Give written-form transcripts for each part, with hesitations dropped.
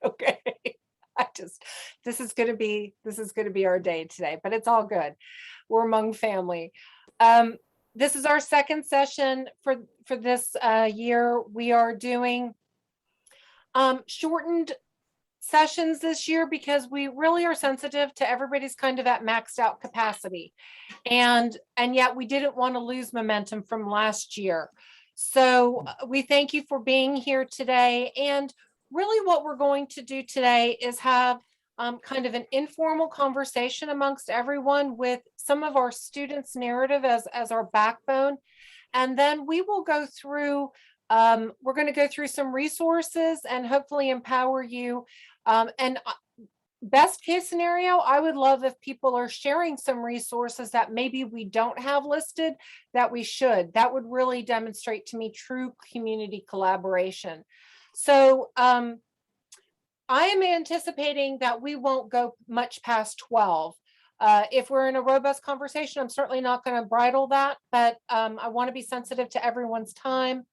Okay. I just this is going to be our day today, but it's all good. We're among family. Um, this is our second session for this year. We are doing shortened sessions this year because we really are sensitive to everybody's kind of at maxed out capacity, and yet we didn't want to lose momentum from last year. So we thank you for being here today. And really what we're going to do today is have kind of an informal conversation amongst everyone with some of our students' narrative as our backbone. And then we will go through, we're going to go through some resources and hopefully empower you. And best case scenario, I would love if people are sharing some resources that maybe we don't have listed that we should. That would really demonstrate to me true community collaboration. So I am anticipating that we won't go much past 12. If we're in a robust conversation, I'm certainly not going to bridle that, but I want to be sensitive to everyone's time.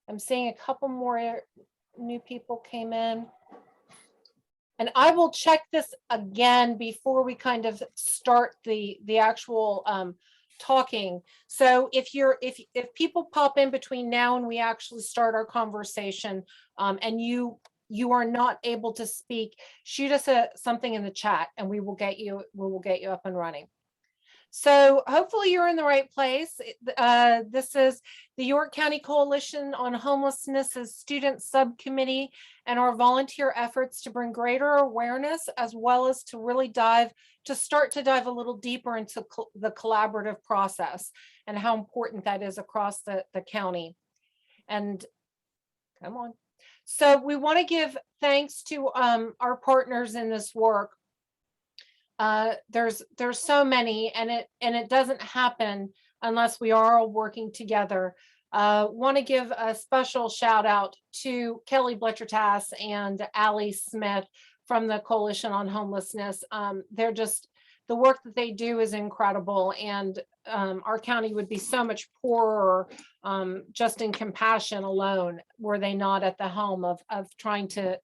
I'm seeing a couple more new people came in. And I will check this again before we kind of start the actual talking. So if people pop in between now and we actually start our conversation, and you are not able to speak, shoot us something in the chat, and we will get you up and running. So hopefully you're in the right place. This is the York County Coalition on Homelessness's student subcommittee and our volunteer efforts to bring greater awareness, as well as to really start to dive a little deeper into the collaborative process and how important that is across the county. And come on. So we want to give thanks to our partners in this work. There's so many, and it doesn't happen unless we are all working together. Want to give a special shout out to Kelly Bletcher-Tass and Allie Smith from the Coalition on Homelessness. They're just, the work that they do is incredible, and our county would be so much poorer just in compassion alone were they not at the helm of trying to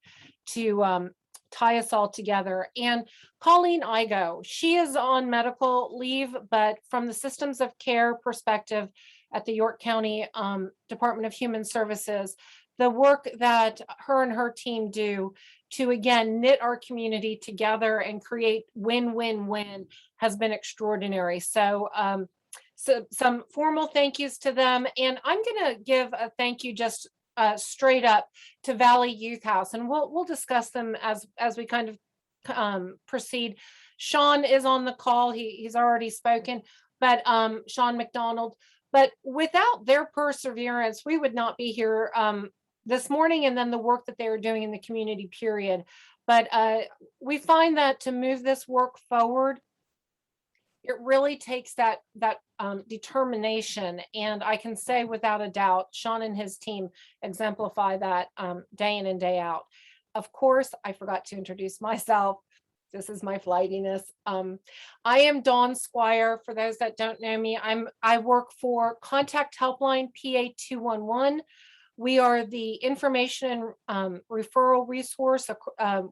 tie us all together. And Colleen Igo, she is on medical leave, but from the systems of care perspective at the York County Department of Human Services, the work that her and her team do to, again, knit our community together and create win-win-win has been extraordinary. So, so some formal thank yous to them. And I'm going to give a thank you just straight up to Valley Youth House, and we'll discuss them as we kind of proceed. Sean is on the call. He's already spoken, but Sean McDonald. But without their perseverance, we would not be here this morning, and then the work that they are doing in the community, period. But we find that to move this work forward, it really takes that determination. And I can say without a doubt, Sean and his team exemplify that day in and day out. Of course, I forgot to introduce myself. This is my flightiness. I am Dawn Squire. For those that don't know me, I work for Contact Helpline PA 211. We are the information and referral resource.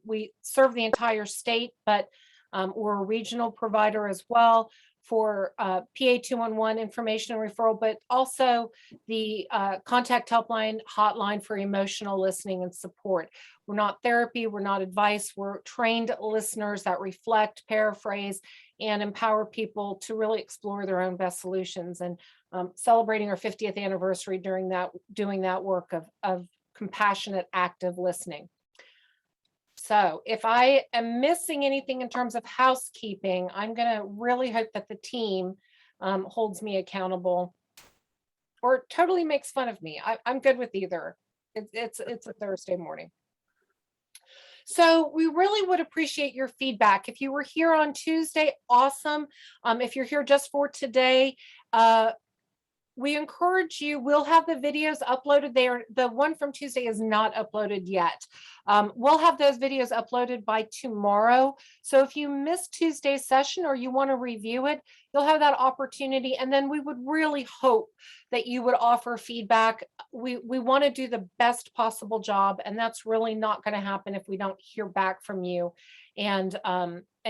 We serve the entire state, but we're a regional provider as well for PA 211 information and referral, but also the Contact Helpline hotline for emotional listening and support. We're not therapy, we're not advice, we're trained listeners that reflect, paraphrase, and empower people to really explore their own best solutions. And celebrating our 50th anniversary doing that work of compassionate, active listening. So if I am missing anything in terms of housekeeping, I'm going to really hope that the team holds me accountable or totally makes fun of me. I'm good with either. It's a Thursday morning. So we really would appreciate your feedback. If you were here on Tuesday, awesome. If you're here just for today, we encourage you, we'll have the videos uploaded there. The one from Tuesday is not uploaded yet. We'll have those videos uploaded by tomorrow. So if you missed Tuesday's session or you want to review it, you'll have that opportunity. And then we would really hope that you would offer feedback. We want to do the best possible job, and that's really not going to happen if we don't hear back from you and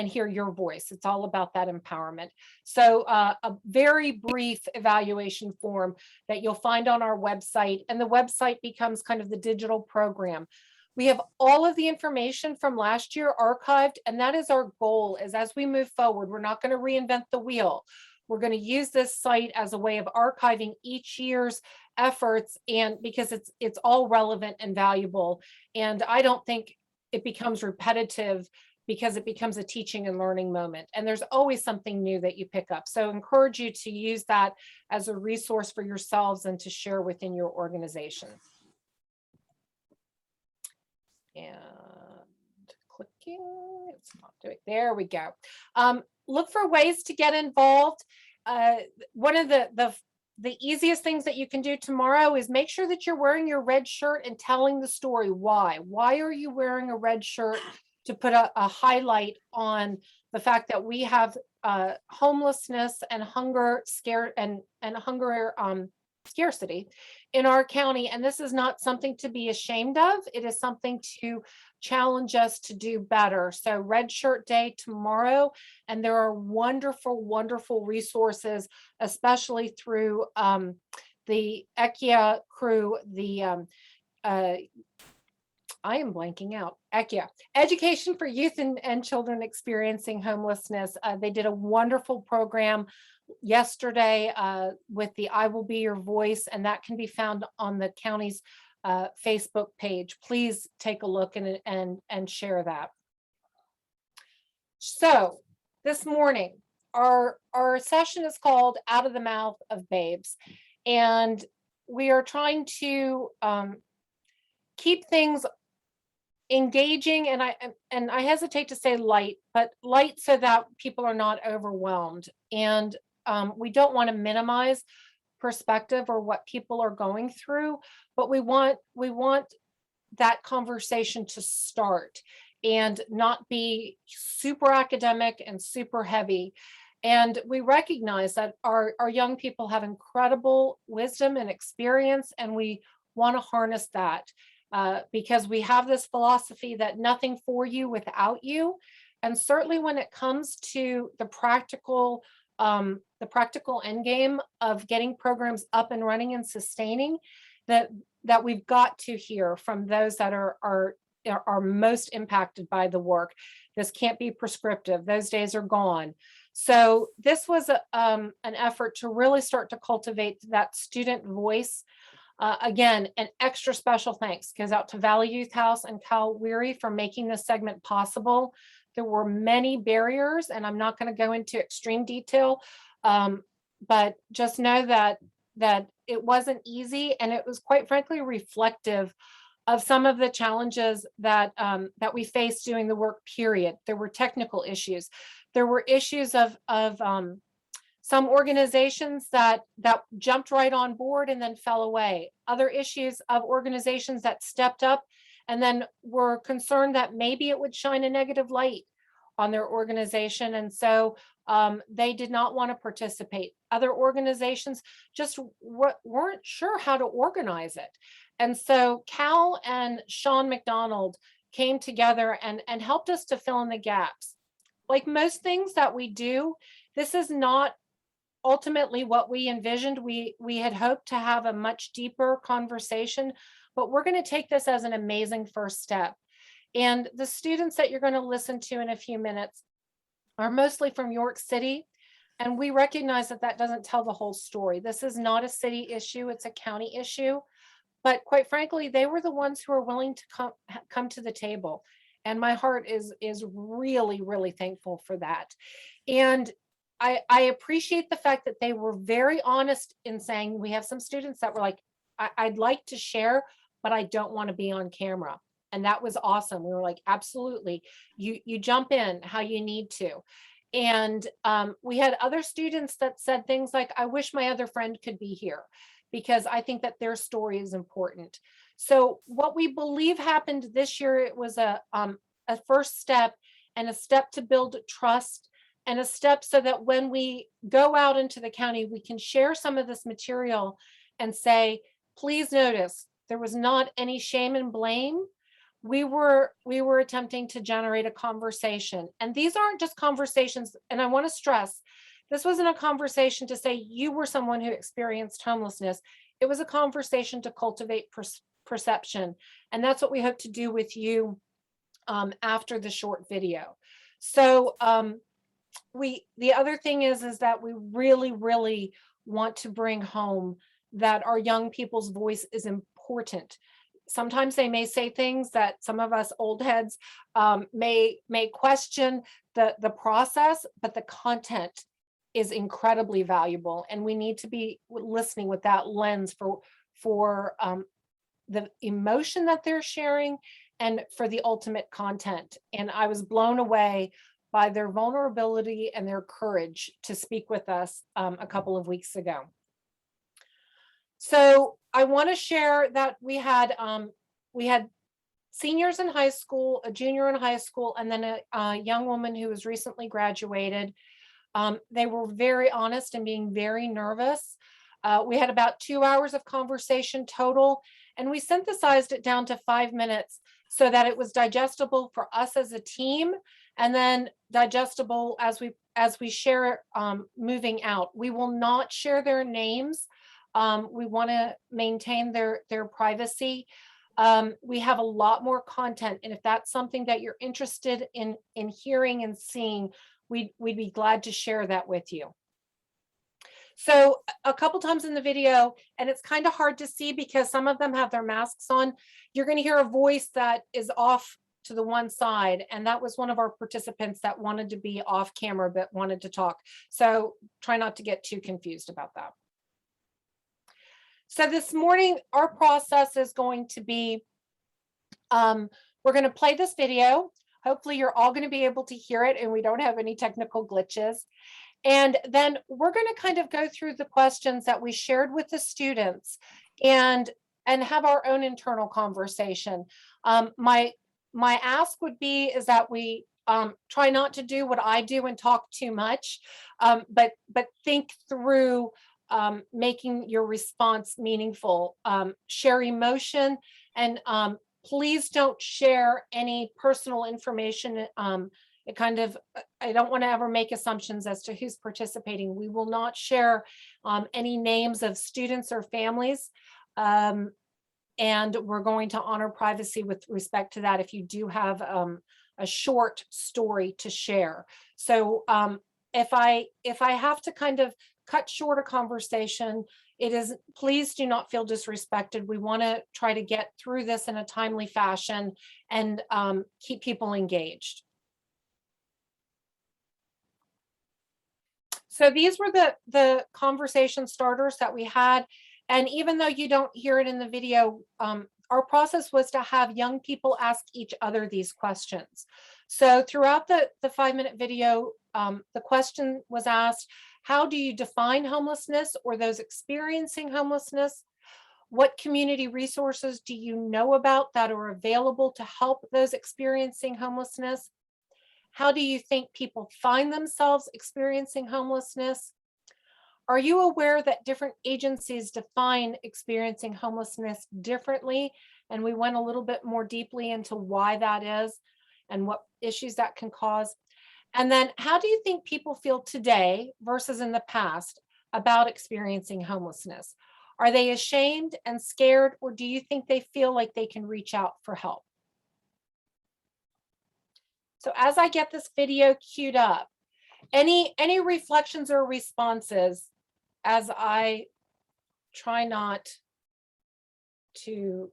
hear your voice. It's all about that empowerment. So a very brief evaluation form that you'll find on our website, and the website becomes kind of the digital program. We have all of the information from last year archived, and that is our goal, is as we move forward, we're not going to reinvent the wheel. We're going to use this site as a way of archiving each year's efforts, and because it's all relevant and valuable. And I don't think it becomes repetitive, because it becomes a teaching and learning moment. And there's always something new that you pick up. So I encourage you to use that as a resource for yourselves and to share within your organization. And clicking, it's not doing, there we go. Look for ways to get involved. One of the easiest things that you can do tomorrow is make sure that you're wearing your red shirt and telling the story. Why are you wearing a red shirt? To put a highlight on the fact that we have homelessness and hunger scarcity in our county, and this is not something to be ashamed of. It is something to challenge us to do better. So Red Shirt Day tomorrow, and there are wonderful, wonderful resources, especially through the ECHIA crew, I am blanking out. ECHIA, Education for Youth and Children Experiencing Homelessness. They did a wonderful program yesterday with the I Will Be Your Voice, and that can be found on the county's Facebook page. Please take a look and share that. So this morning, our session is called Out of the Mouth of Babes, and we are trying to keep things engaging, and I hesitate to say light, but light so that people are not overwhelmed. And we don't want to minimize perspective or what people are going through, but we want that conversation to start and not be super academic and super heavy. And we recognize that our young people have incredible wisdom and experience, and we want to harness that. Because we have this philosophy that nothing for you without you. And certainly when it comes to the practical end game of getting programs up and running and sustaining, that we've got to hear from those that are most impacted by the work. This can't be prescriptive. Those days are gone. So this was an effort to really start to cultivate that student voice. Again, an extra special thanks goes out to Valley Youth House and Cal Weary for making this segment possible. There were many barriers, and I'm not going to go into extreme detail, but just know that it wasn't easy, and it was quite frankly reflective of some of the challenges that we faced doing the work, period. There were technical issues. There were issues of some organizations that jumped right on board and then fell away. Other issues of organizations that stepped up and then were concerned that maybe it would shine a negative light on their organization. And so they did not want to participate. Other organizations just weren't sure how to organize it. And so Cal and Sean McDonald came together and helped us to fill in the gaps. Like most things that we do, this is not ultimately what we envisioned. We had hoped to have a much deeper conversation, but we're going to take this as an amazing first step. And the students that you're going to listen to in a few minutes are mostly from York City, and we recognize that that doesn't tell the whole story. This is not a city issue, it's a county issue. But quite frankly, they were the ones who are willing to come to the table. And my heart is really, really thankful for that. And I appreciate the fact that they were very honest in saying, we have some students that were like, I'd like to share, but I don't want to be on camera. And that was awesome. We were like, absolutely, you jump in how you need to. And we had other students that said things like, I wish my other friend could be here because I think that their story is important. So what we believe happened this year, it was a first step and a step to build trust and a step so that when we go out into the county, we can share some of this material and say, please notice there was not any shame and blame. We were attempting to generate a conversation, and these aren't just conversations, and I want to stress this wasn't a conversation to say you were someone who experienced homelessness. It was a conversation to cultivate perception, and that's what we hope to do with you after the short video. So the other thing is that we really want to bring home that our young people's voice is important. Sometimes they may say things that some of us old heads may question the process, but the content is incredibly valuable, and we need to be listening with that lens for the emotion that they're sharing and for the ultimate content. And I was blown away by their vulnerability and their courage to speak with us a couple of weeks ago. So I want to share that we had seniors in high school, a junior in high school, and then a young woman who was recently graduated. They were very honest and being very nervous. We had about 2 hours of conversation total, and we synthesized it down to 5 minutes so that it was digestible for us as a team, and then digestible as we share it moving out. We will not share their names. We want to maintain their privacy. We have a lot more content, and if that's something that you're interested in hearing and seeing, we'd be glad to share that with you. So a couple times in the video, and it's kind of hard to see because some of them have their masks on, you're going to hear a voice that is off to the one side, and that was one of our participants that wanted to be off camera but wanted to talk. So try not to get too confused about that. So this morning, our process is going to be, we're going to play this video. Hopefully you're all going to be able to hear it and we don't have any technical glitches. And then we're going to kind of go through the questions that we shared with the students and have our own internal conversation. My ask would be is that we try not to do what I do and talk too much, but think through making your response meaningful. Share emotion, and please don't share any personal information. I don't want to ever make assumptions as to who's participating. We will not share any names of students or families. And we're going to honor privacy with respect to that if you do have a short story to share. So if I have to kind of cut short a conversation, please do not feel disrespected. We want to try to get through this in a timely fashion and keep people engaged. So these were the conversation starters that we had. And even though you don't hear it in the video, our process was to have young people ask each other these questions. So throughout the 5-minute video, the question was asked, how do you define homelessness or those experiencing homelessness? What community resources do you know about that are available to help those experiencing homelessness? How do you think people find themselves experiencing homelessness? Are you aware that different agencies define experiencing homelessness differently? And we went a little bit more deeply into why that is and what issues that can cause. And then how do you think people feel today versus in the past about experiencing homelessness? Are they ashamed and scared, or do you think they feel like they can reach out for help? So as I get this video queued up, any reflections or responses as I try not to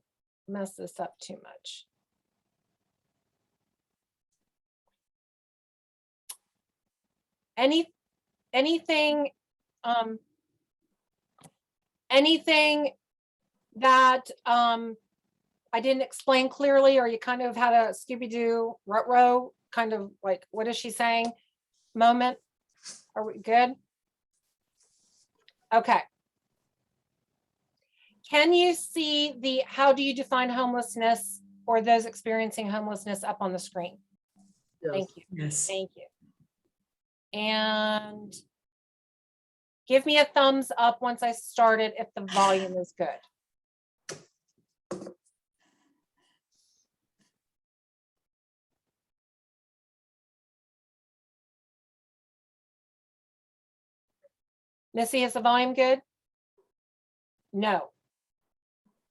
mess this up too much? Anything that I didn't explain clearly, or you kind of had a Scooby-Doo rut-row, kind of like, what is she saying? moment? Are we good? Okay. Can you see the how do you define homelessness or those experiencing homelessness up on the screen? Yes. Thank you. Yes. Thank you. And give me a thumbs up once I started if the volume is good. Missy, is the volume good? No.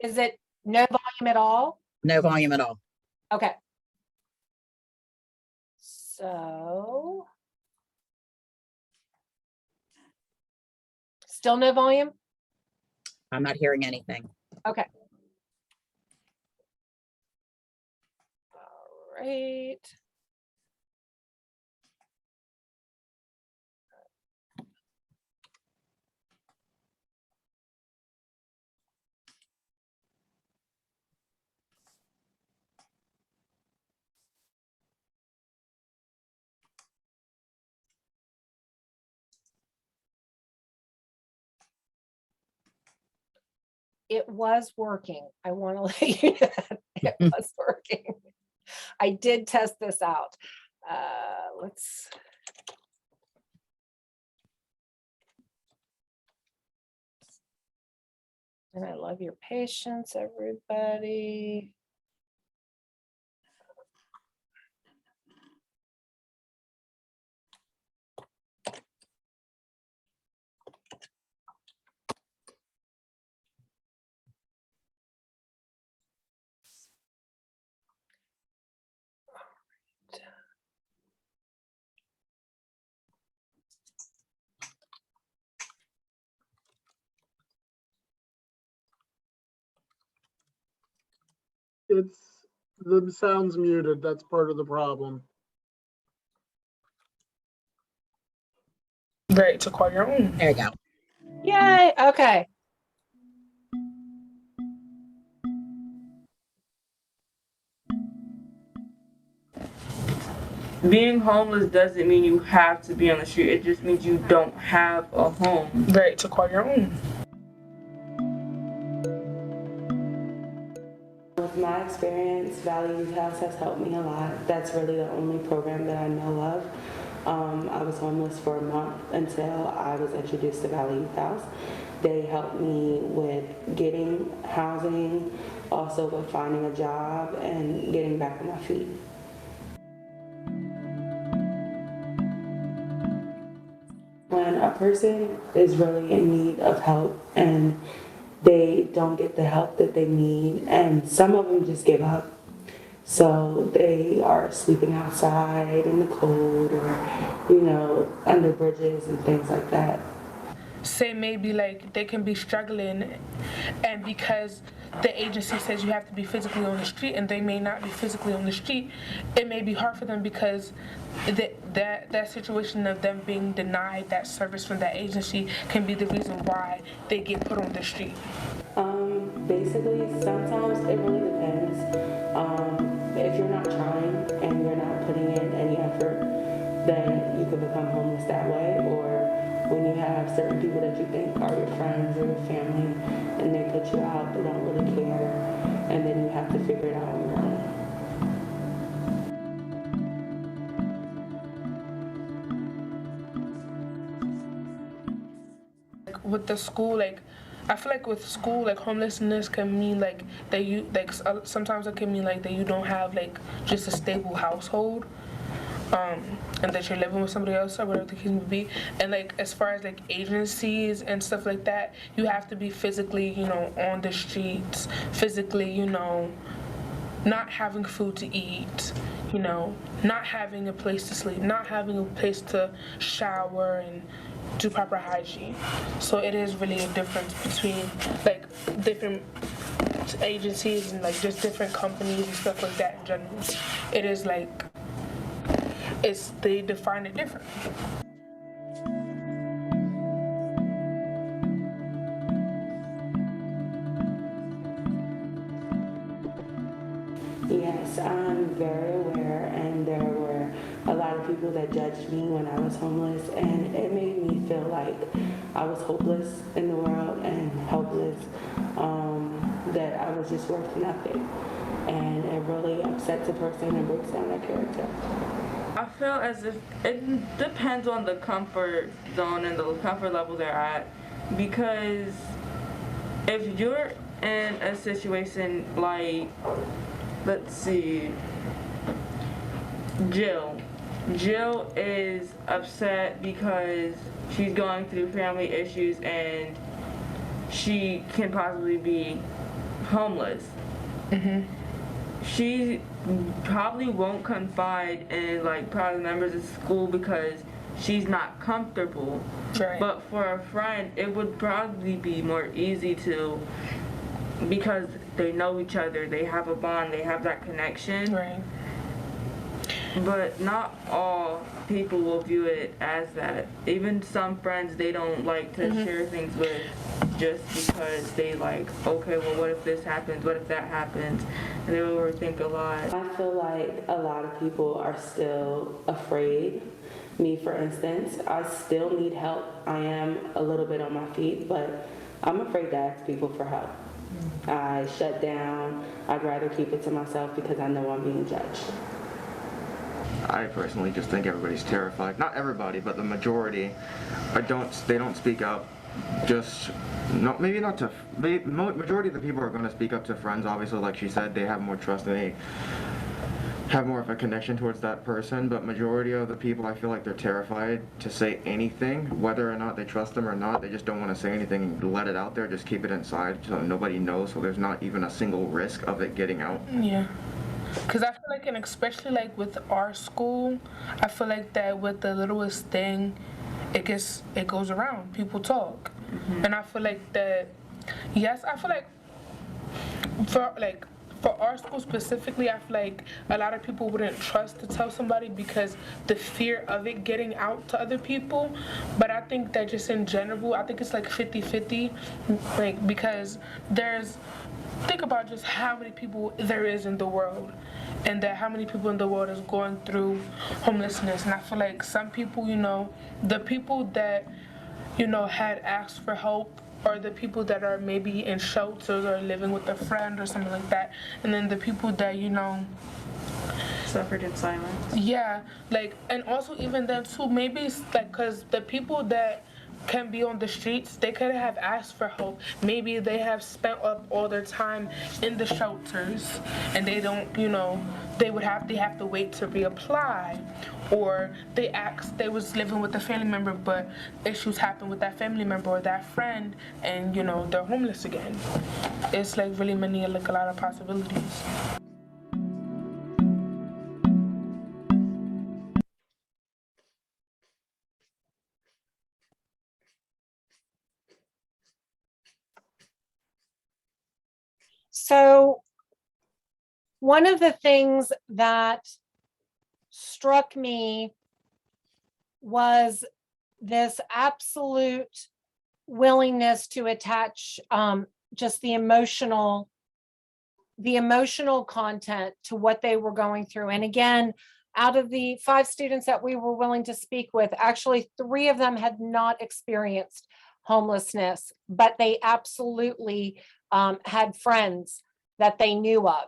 Is it no volume at all? No volume at all. Okay. So. Still no volume? I'm not hearing anything. Okay. All right. It was working. I want to let you know that it was working. I did test this out. Let's. And I love your patience, everybody. It's the sound's muted. That's part of the problem. Right, to call your own. There you go. Yay. Okay. Being homeless doesn't mean you have to be on the street. It just means you don't have a home. Right, to call your own. With my experience, Valley Youth House has helped me a lot. That's really the only program that I know of. I was homeless for a month until I was introduced to Valley Youth House. They helped me with getting housing, also with finding a job and getting back on my feet. When a person is really in need of help and they don't get the help that they need, and some of them just give up. So they are sleeping outside in the cold or, under bridges and things like that. Say maybe like they can be struggling, and because the agency says you have to be physically on the street and they may not be physically on the street, it may be hard for them because that situation of them being denied that service from that agency can be the reason why they get put on the street. Basically, sometimes it really depends. If you're not trying and you're not putting in any effort, then you could become homeless that way. Or when you have certain people that you think are your friends or your family and they put you out, they don't really care, and then you have to figure it out on your own. With the school, like I feel like with school, like homelessness can mean like that you like sometimes it can mean like that you don't have like just a stable household, and that you're living with somebody else or whatever the case may be. And like as far as like agencies and stuff like that, you have to be physically, on the streets, physically, not having food to eat, not having a place to sleep, not having a place to shower and do proper hygiene. So it is really a difference between like different agencies and like just different companies and stuff like that in general. It is like they define it differently. Yes, I'm very aware, and there were a lot of people that judged me when I was homeless, and it made me feel like I was hopeless in the world and helpless, that I was just worth nothing. And it really upsets a person and breaks down their character. I feel as if it depends on the comfort zone and the comfort level they're at, because if you're in a situation like, let's see, Jill. Jill is upset because she's going through family issues and she can possibly be homeless. She probably won't confide in like probably members of school because she's not comfortable. Right. But for a friend, it would probably be more easy to, because they know each other, they have a bond, they have that connection. Right. But not all people will view it as that. Even some friends they don't like to share things with just because they like, okay, well, what if this happens? What if that happens? And they overthink a lot. I feel like a lot of people are still afraid. Me, for instance, I still need help. I am a little bit on my feet, but I'm afraid to ask people for help. I shut down. I'd rather keep it to myself because I know I'm being judged. I personally just think everybody's terrified. Not everybody, but the majority. They don't speak up. Just maybe not to. Majority of the people are going to speak up to friends. Obviously, like she said, they have more trust and they have more of a connection towards that person. But majority of the people, I feel like they're terrified to say anything, whether or not they trust them or not. They just don't want to say anything and let it out there. Just keep it inside so nobody knows. So there's not even a single risk of it getting out. Yeah. Because I feel like, and especially like with our school, I feel like that with the littlest thing, it goes around. People talk. And I feel like that, yes, I feel like for our school specifically, I feel like a lot of people wouldn't trust to tell somebody because the fear of it getting out to other people. But I think that just in general, I think it's like 50-50, like, because think about just how many people there is in the world, and that how many people in the world is going through homelessness. And I feel like some people, the people that, had asked for help, or the people that are maybe in shelters or living with a friend or something like that, and then the people that, Suffered in silence. yeah, like, and also even then too, maybe it's like, because the people that can be on the streets, they could have asked for help. Maybe they have spent up all their time in the shelters and they don't, they have to wait to reapply, or they was living with a family member but issues happen with that family member or that friend, and they're homeless again. It's like really a lot of possibilities. So one of the things that struck me was this absolute willingness to attach just the emotional content to what they were going through. And again, out of the 5 students that we were willing to speak with, actually 3 of them had not experienced homelessness, but they absolutely had friends that they knew of.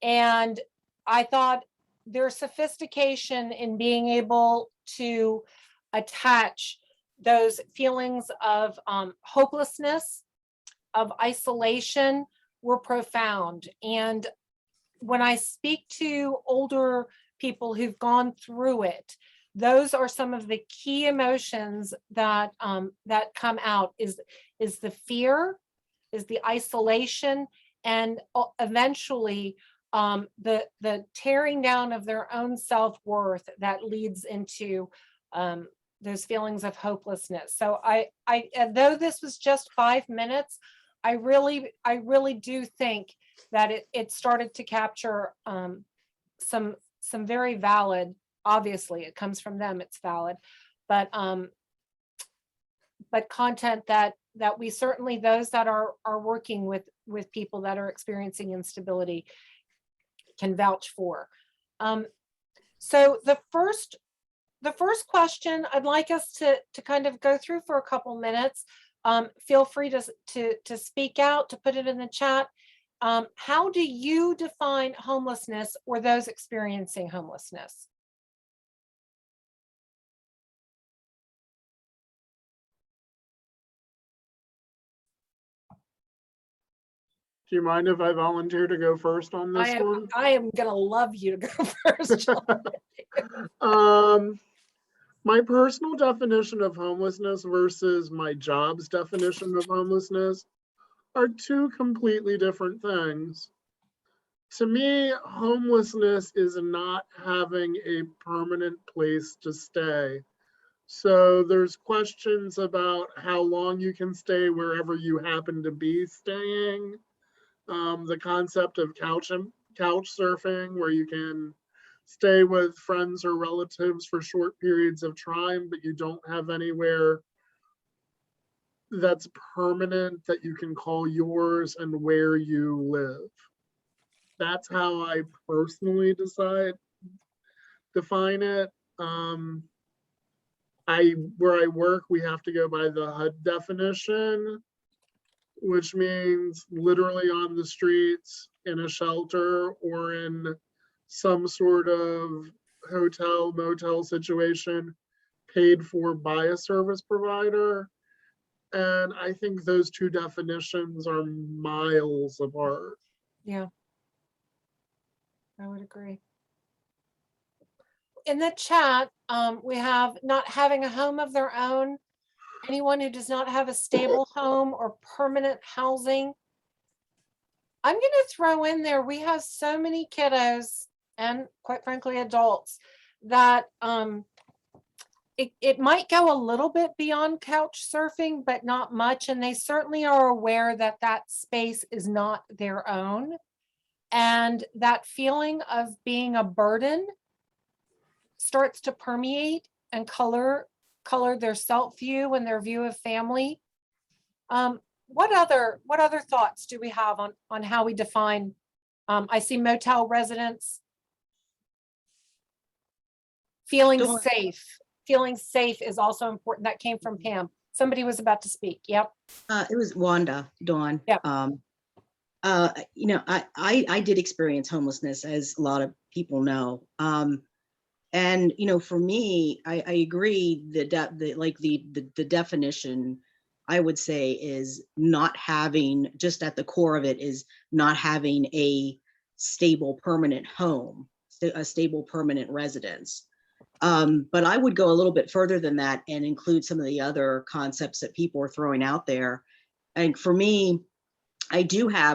And I thought their sophistication in being able to attach those feelings of hopelessness, of isolation, were profound. And when I speak to older people who've gone through it, those are some of the key emotions that that come out is the fear, is the isolation, and eventually the tearing down of their own self-worth that leads into those feelings of hopelessness. So I though this was just 5 minutes, I really do think that it started to capture some very valid, obviously it comes from them, it's valid, but content that we certainly, those that are working with people that are experiencing instability, can vouch for. So the first question I'd like us to kind of go through for a couple minutes. Feel free to speak out, to put it in the chat. How do you define homelessness or those experiencing homelessness? Do you mind if I volunteer to go first on this one? I am gonna love you to go first, John. My personal definition of homelessness versus my job's definition of homelessness are two completely different things. To me, homelessness is not having a permanent place to stay. So there's questions about how long you can stay wherever you happen to be staying. The concept of couch surfing, where you can stay with friends or relatives for short periods of time, but you don't have anywhere that's permanent that you can call yours and where you live. That's how I personally define it. Where I work, we have to go by the HUD definition, which means literally on the streets, in a shelter, or in some sort of hotel, motel situation paid for by a service provider. And I think those two definitions are miles apart. Yeah, I would agree. In the chat, we have not having a home of their own, anyone who does not have a stable home or permanent housing. I'm going to throw in there, we have so many kiddos and quite frankly adults that it might go a little bit beyond couch surfing, but not much. And they certainly are aware that that space is not their own. And that feeling of being a burden starts to permeate and color their self view and their view of family. What other thoughts do we have on how we define? I see motel residents. Feeling safe. Feeling safe is also important. That came from Pam. Somebody was about to speak. Yep. It was Wanda, Dawn. Yep. You know, I did experience homelessness, as a lot of people know. And you know, for me, I agree that the definition, I would say, is not having, just at the core of it, is not having a stable permanent home, a stable permanent residence. But I would go a little bit further than that and include some of the other concepts that people are throwing out there. And for me, I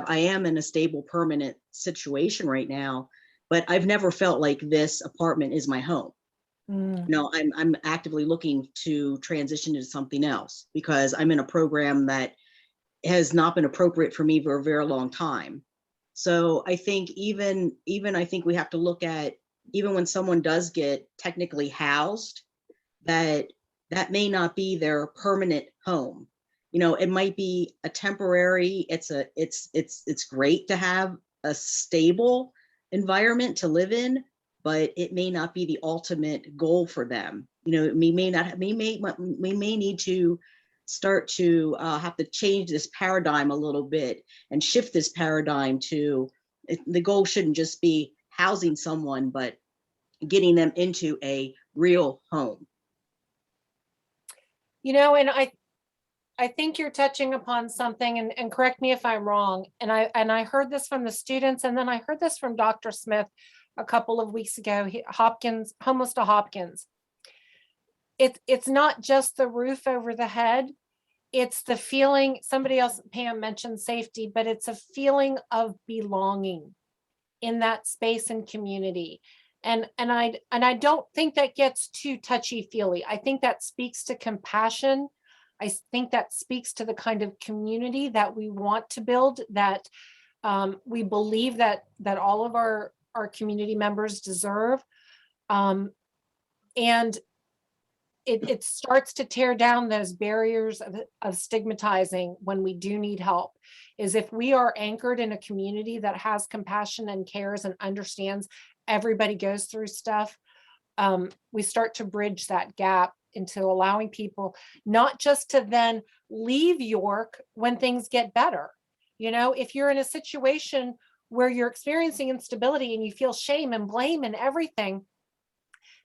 am in a stable permanent situation right now, but I've never felt like this apartment is my home. No, I'm actively looking to transition to something else because I'm in a program that has not been appropriate for me for a very long time. So I think even I think we have to look at, even when someone does get technically housed, that may not be their permanent home. You know, it might be a temporary, it's great to have a stable environment to live in, but it may not be the ultimate goal for them. You know, we may need to start to have to change this paradigm a little bit and shift this paradigm to, the goal shouldn't just be housing someone, but getting them into a real home. You know, and I think you're touching upon something, and correct me if I'm wrong. And I heard this from the students, and then I heard this from Dr. Smith a couple of weeks ago. Homeless to Hopkins. It's not just the roof over the head. It's the feeling, somebody else, Pam mentioned safety, but it's a feeling of belonging in that space and community. And I don't think that gets too touchy-feely. I think that speaks to compassion. I think that speaks to the kind of community that we want to build, that we believe that all of our community members deserve. And it starts to tear down those barriers of stigmatizing when we do need help, is if we are anchored in a community that has compassion and cares and understands everybody goes through stuff. We start to bridge that gap into allowing people not just to then leave York when things get better. You know, if you're in a situation where you're experiencing instability and you feel shame and blame and everything,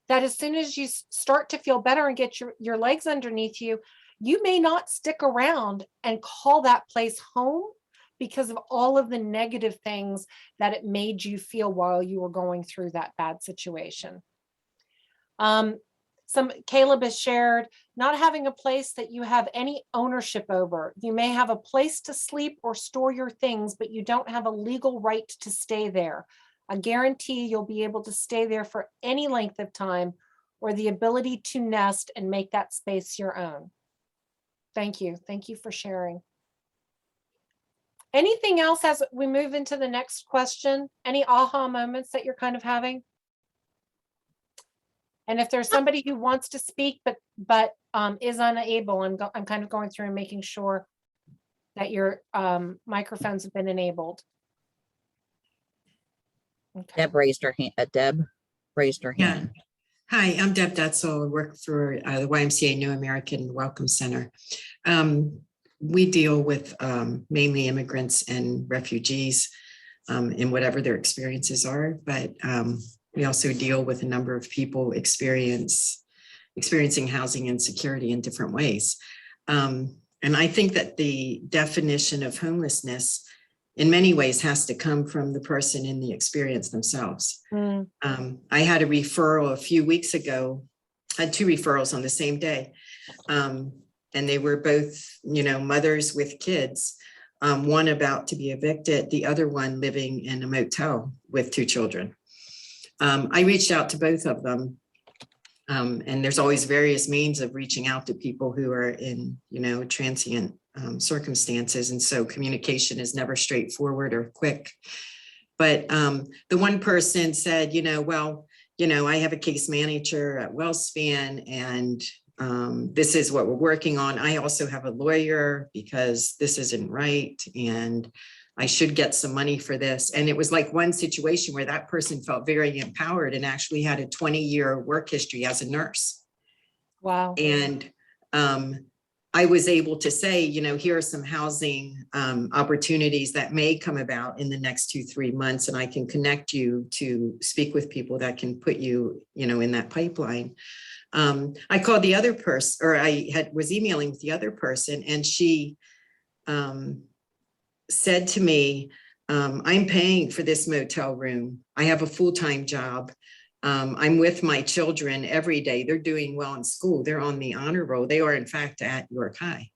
that as soon as you start to feel better and get your legs underneath you, you may not stick around and call that place home because of all of the negative things that it made you feel while you were going through that bad situation. Caleb has shared not having a place that you have any ownership over. You may have a place to sleep or store your things, but you don't have a legal right to stay there. I guarantee you'll be able to stay there for any length of time, or the ability to nest and make that space your own. Thank you. Thank you for sharing. Anything else as we move into the next question? Any aha moments that you're kind of having? And if there's somebody who wants to speak but is unable, I'm kind of going through and making sure that your microphones have been enabled. Okay. Deb raised her hand. Deb raised her Yeah. hand. Hi, I'm Deb Detzel. I work for the YMCA New American Welcome Center. We deal with mainly immigrants and refugees in whatever their experiences are, but we also deal with a number of people experiencing housing insecurity in different ways. And I think that the definition of homelessness in many ways has to come from the person in the experience themselves. I had a referral a few weeks ago. I had 2 referrals on the same day. And they were both, mothers with kids, one about to be evicted, the other one living in a motel with 2 children. I reached out to both of them. And there's always various means of reaching out to people who are in, transient circumstances. And so communication is never straightforward or quick. But the one person said, I have a case manager at WellSpan, and this is what we're working on. I also have a lawyer because this isn't right, and I should get some money for this. And it was like one situation where that person felt very empowered and actually had a 20-year work history as a nurse. Wow. And I was able to say, here are some housing opportunities that may come about in the next 2-3 months, and I can connect you to speak with people that can put you, in that pipeline. I called the other person, or was emailing with the other person, and she said to me, I'm paying for this motel room. I have a full-time job. I'm with my children every day. They're doing well in school. They're on the honor roll. They are, in fact, at York High.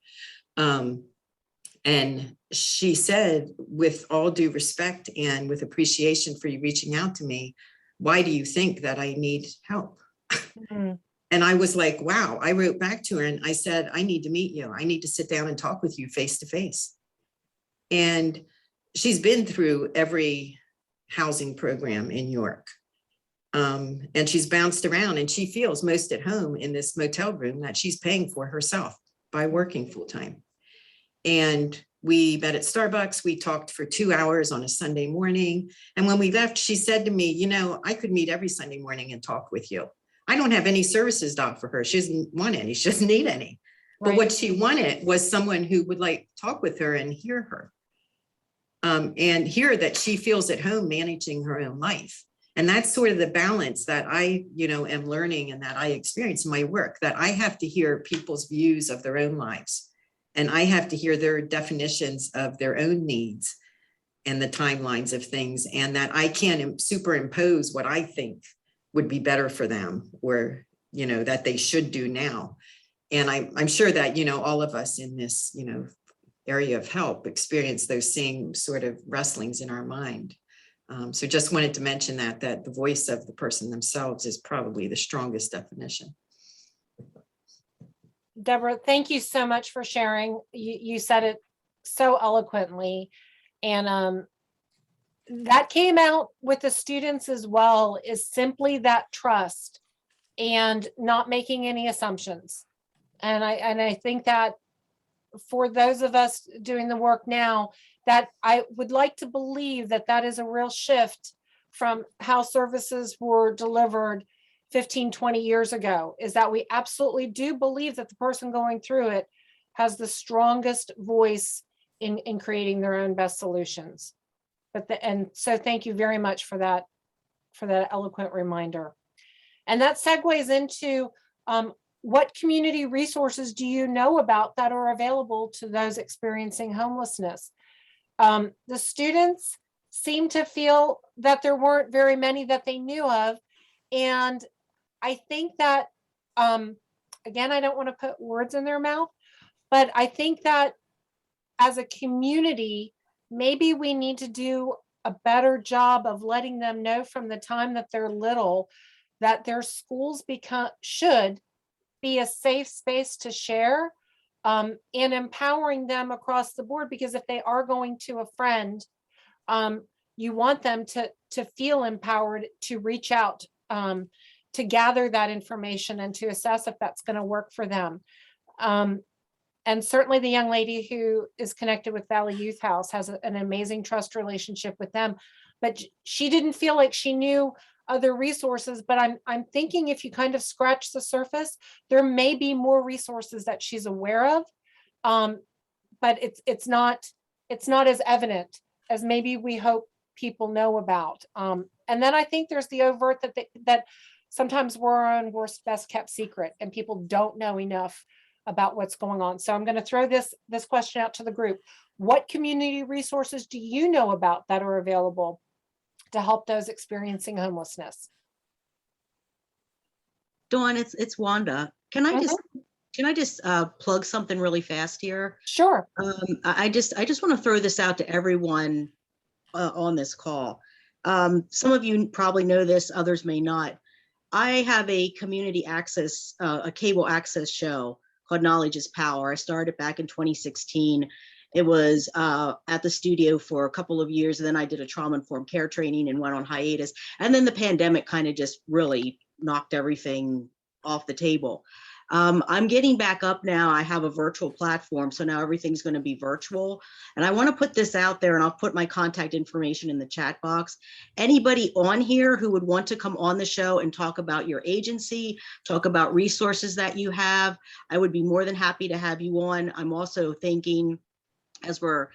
And she said, with all due respect and with appreciation for you reaching out to me, why do you think that I need help? And I was like, wow. I wrote back to her and I said, I need to meet you. I need to sit down and talk with you face to face. And she's been through every housing program in York. And she's bounced around, and she feels most at home in this motel room that she's paying for herself by working full time. And we met at Starbucks. We talked for 2 hours on a Sunday morning. And when we left, she said to me, I could meet every Sunday morning and talk with you. I don't have any services to offer her. She doesn't want any. She doesn't need any. But Right. what she wanted was someone who would talk with her and hear her. And hear that she feels at home managing her own life. And that's sort of the balance that I, am learning and that I experience in my work, that I have to hear people's views of their own lives. And I have to hear their definitions of their own needs and the timelines of things, and that I can't superimpose what I think would be better for them, or, that they should do now. And I'm sure that, all of us in this, area of help experience those same sort of wrestlings in our mind. So just wanted to mention that the voice of the person themselves is probably the strongest definition. Deborah, thank you so much for sharing. You said it so eloquently. And that came out with the students as well, is simply that trust and not making any assumptions. And I think that for those of us doing the work now, that I would like to believe that that is a real shift from how services were delivered 15, 20 years ago, is that we absolutely do believe that the person going through it has the strongest voice in creating their own best solutions. And so thank you very much for that eloquent reminder. And that segues into what community resources do you know about that are available to those experiencing homelessness? The students seem to feel that there weren't very many that they knew of. And I think that, again, I don't want to put words in their mouth, but I think that as a community, maybe we need to do a better job of letting them know from the time that they're little that their schools should be a safe space to share, and empowering them across the board, because if they are going to a friend, you want them to feel empowered to reach out, to gather that information and to assess if that's going to work for them. And certainly the young lady who is connected with Valley Youth House has an amazing trust relationship with them, but she didn't feel like she knew other resources. But I'm thinking if you kind of scratch the surface, there may be more resources that she's aware of, but it's not as evident as maybe we hope people know about. And then I think there's the overt that sometimes we're our own worst best kept secret, and people don't know enough about what's going on. So I'm going to throw this question out to the group. What community resources do you know about that are available to help those experiencing homelessness? Dawn, it's Wanda. Can I just plug something really fast here? Sure. I just want to throw this out to everyone on this call. Some of you probably know this, others may not. I have a community access, a cable access show called Knowledge is Power. I started back in 2016. It was at the studio for a couple of years. And then I did a trauma-informed care training and went on hiatus. And then the pandemic kind of just really knocked everything off the table. I'm getting back up now. I have a virtual platform, so now everything's going to be virtual. And I want to put this out there, and I'll put my contact information in the chat box. Anybody on here who would want to come on the show and talk about your agency, talk about resources that you have, I would be more than happy to have you on. I'm also thinking, as we're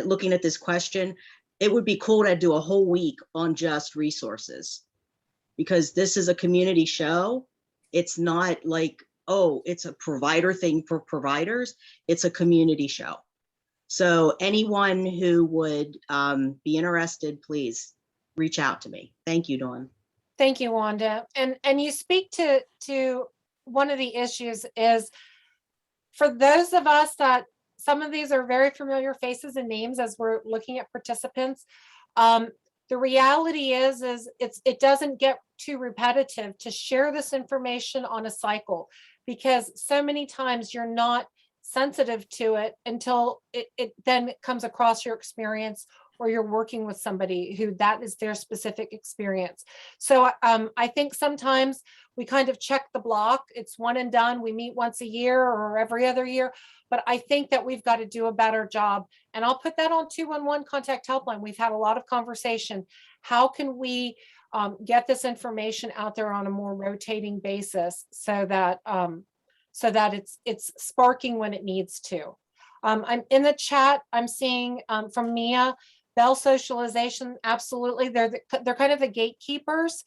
looking at this question, it would be cool to do a whole week on just resources, because this is a community show. It's not like, oh, it's a provider thing for providers. It's a community show. So anyone who would be interested, please reach out to me. Thank you, Dawn. Thank you, Wanda. And you speak to one of the issues is, for those of us that some of these are very familiar faces and names as we're looking at participants, the reality is it doesn't get too repetitive to share this information on a cycle, because so many times you're not sensitive to it until it then comes across your experience, or you're working with somebody who that is their specific experience. So I think sometimes we kind of check the block. It's one and done. We meet once a year or every other year. But I think that we've got to do a better job. And I'll put that on 211 contact helpline. We've had a lot of conversation. How can we get this information out there on a more rotating basis, so that it's sparking when it needs to. I'm in the chat. I'm seeing from Mia, Bell socialization. Absolutely, they're kind of the gatekeepers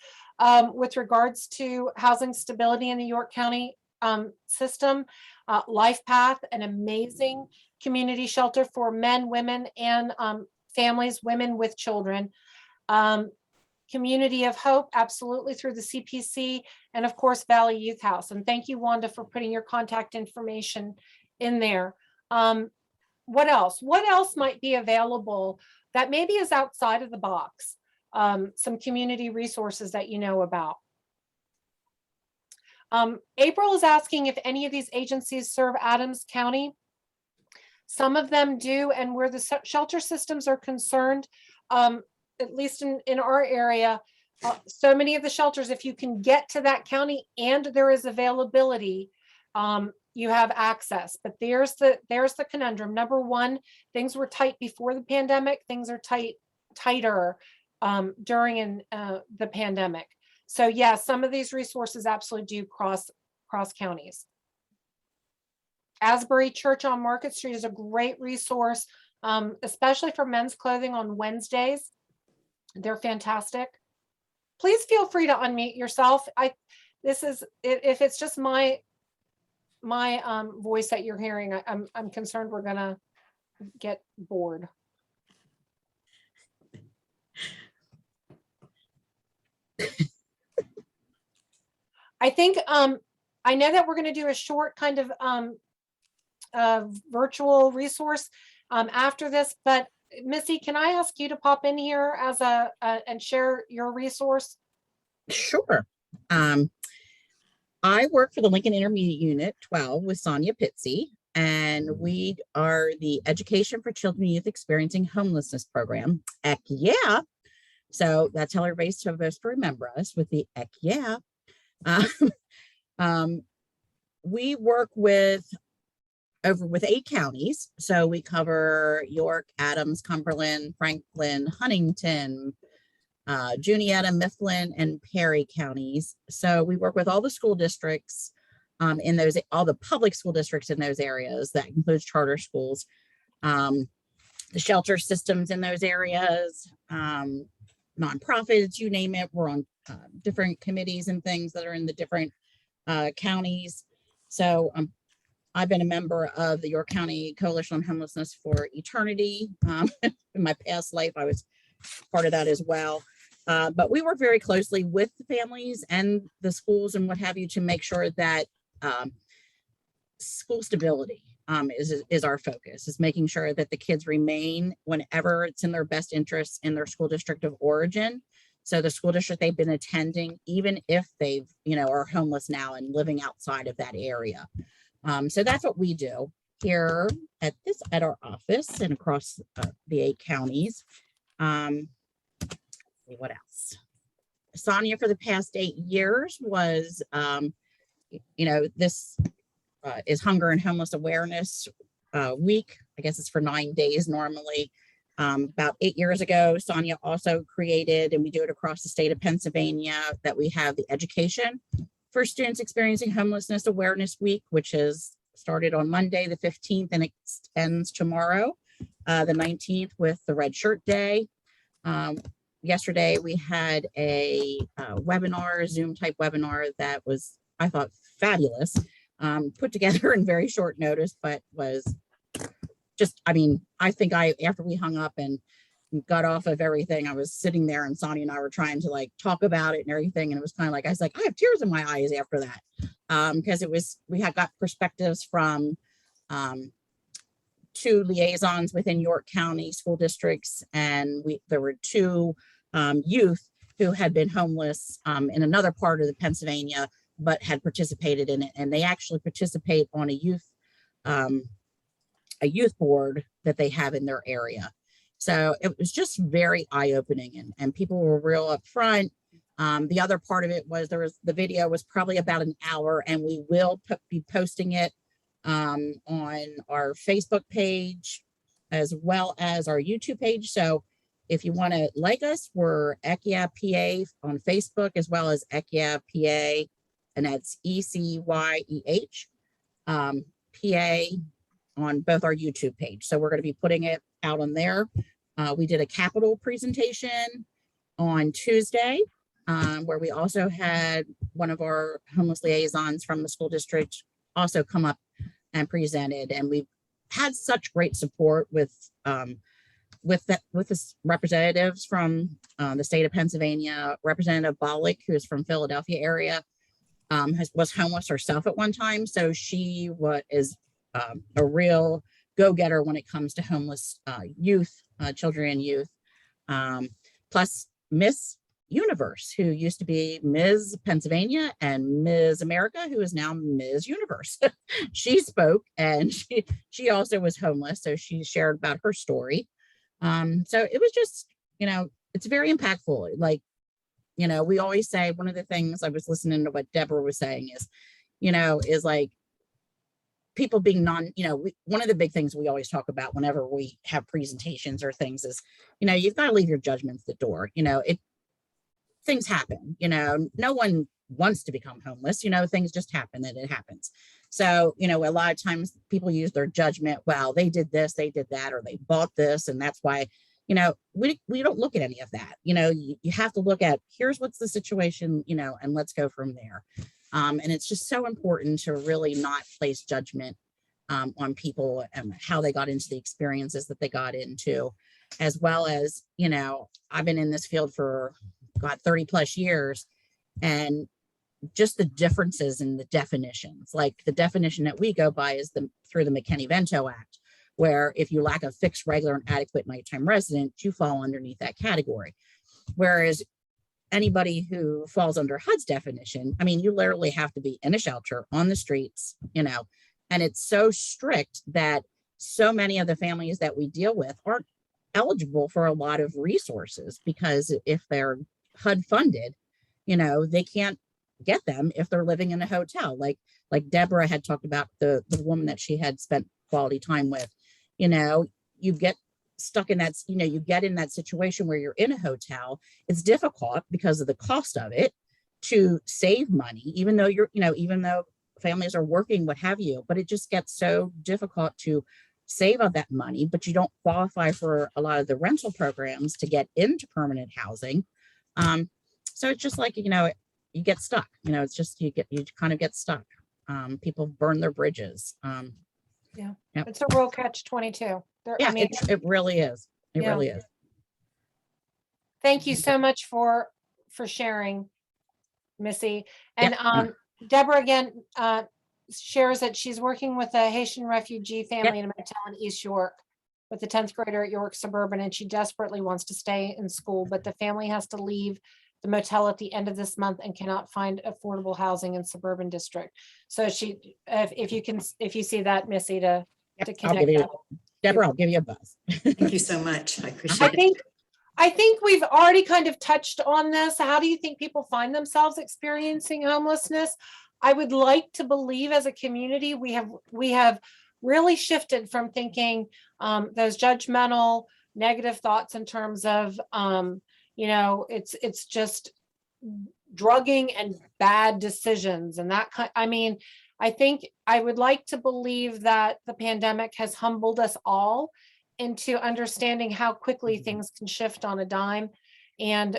with regards to housing stability in the York County system. Life Path, an amazing community shelter for men, women, and families, women with children. Community of Hope, absolutely, through the CPC, and of course, Valley Youth House. And thank you, Wanda, for putting your contact information in there. What else? What else might be available that maybe is outside of the box? Some community resources that you know about. April is asking if any of these agencies serve Adams County. Some of them do, and where the shelter systems are concerned, at least in our area, so many of the shelters, if you can get to that county and there is availability, you have access. But there's the conundrum. Number one, things were tight before the pandemic. Things are tighter during the pandemic. So yeah, some of these resources absolutely do cross counties. Asbury Church on Market Street is a great resource, especially for men's clothing on Wednesdays. They're fantastic. Please feel free to unmute yourself. If it's just my voice that you're hearing, I'm concerned we're gonna get bored. I think I know that we're going to do a short kind of virtual resource after this, but Missy, can I ask you to pop in here as and share your resource? Sure. I work for the Lincoln Intermediate Unit 12 with Sonia Pitsy, and we are the Education for Children and Youth Experiencing Homelessness program. Heck yeah. So that's how everybody's supposed to remember us, with the heck yeah. We work with 8 counties. So we cover York, Adams, Cumberland, Franklin, Huntington, Juniata, Mifflin, and Perry counties. So we work with all the school districts in all the public school districts in those areas. That includes charter schools, the shelter systems in those areas, nonprofits, you name it. We're on different committees and things that are in the different counties. So I've been a member of the York County Coalition on Homelessness for eternity. In my past life, I was part of that as well. But we work very closely with the families and the schools and what have you to make sure that school stability is our focus, is making sure that the kids remain whenever it's in their best interest in their school district of origin. So the school district they've been attending, even if they've, are homeless now and living outside of that area. So that's what we do here at our office and across the 8 counties. What else? Sonia, for the past 8 years, was, this is Hunger and Homeless Awareness Week. I guess it's for 9 days normally. About 8 years ago, Sonia also created, and we do it across the state of Pennsylvania, that we have the Education for Students Experiencing Homelessness Awareness Week, which is started on Monday, the 15th, and it ends tomorrow, the 19th, with the Red Shirt Day. Yesterday, we had a webinar, Zoom type webinar that was, I thought, fabulous, put together in very short notice, but was just, I think after we hung up and got off of everything, I was sitting there and Sonia and I were trying to talk about it and everything. And it was kind of I was like, I have tears in my eyes after that. Because we had got perspectives from 2 liaisons within York County school districts. And there were 2 youth who had been homeless in another part of the Pennsylvania, but had participated in it. And they actually participate on a youth board that they have in their area. So it was just very eye-opening, and people were real upfront. The other part of it was the video was probably about an hour, and we will be posting it on our Facebook page as well as our YouTube page. So if you want to like us, we're ECYA PA on Facebook, as well as ECYA PA, and that's ECYEH PA on both our YouTube page. So we're going to be putting it out on there. We did a Capitol presentation on Tuesday, where we also had one of our homeless liaisons from the school district also come up and presented. And we've had such great support with the representatives from the state of Pennsylvania. Representative Bollick, who is from Philadelphia area, was homeless herself at one time. So she is a real go-getter when it comes to homeless youth, children and youth. Plus Miss Universe, who used to be Ms. Pennsylvania, and Ms. America, who is now Ms. Universe. She spoke, and she also was homeless. So she shared about her story. So it was just, it's very impactful. You know, we always say, one of the things I was listening to what Deborah was saying is, you know, is like people being one of the big things we always talk about whenever we have presentations or things is, you know, you've got to leave your judgments at the door. You know, things happen, you know, no one wants to become homeless, you know, things just happen and it happens. So, you know, a lot of times people use their judgment, well, they did this, they did that, or they bought this, and that's why, you know, we don't look at any of that. You know, you have to look at, here's what's the situation, you know, and let's go from there. And it's just so important to really not place judgment on people and how they got into the experiences that they got into, as well as, you know, I've been in this field for, God, 30 plus years, and just the differences in the definitions. Like the definition that we go by is through the McKinney-Vento Act, where if you lack a fixed, regular, and adequate nighttime residence, you fall underneath that category. Whereas anybody who falls under HUD's definition, I mean, you literally have to be in a shelter on the streets, you know, and it's so strict that so many of the families that we deal with aren't eligible for a lot of resources, because if they're HUD funded, you know, they can't get them if they're living in a hotel. Like Deborah had talked about the woman that she had spent quality time with. You know, you get stuck in that, you know, you get in that situation where you're in a hotel. It's difficult because of the cost of it to save money, even though even though families are working, what have you, but it just gets so difficult to save up that money, but you don't qualify for a lot of the rental programs to get into permanent housing. So it's just like, you know, you get stuck, you know, it's just, you kind of get stuck. People burn their bridges. Yeah, yep. it's a real catch-22. Yeah, I mean, it really is. It really is. Thank you so much for sharing, Missy. And Yep. Deborah again shares that she's working with a Haitian refugee family Yep. in a motel in East York with the 10th grader at York Suburban, and she desperately wants to stay in school, but the family has to leave the motel at the end of this month and cannot find affordable housing in Suburban District. So if you see that, Missy, to connect that. Deborah, I'll give you a buzz. Thank you so much. I appreciate it. I think we've already kind of touched on this. How do you think people find themselves experiencing homelessness? I would like to believe as a community, we have really shifted from thinking those judgmental, negative thoughts in terms of, you know, it's just drugging and bad decisions and that kind. I mean, I think I would like to believe that the pandemic has humbled us all into understanding how quickly things can shift on a dime. And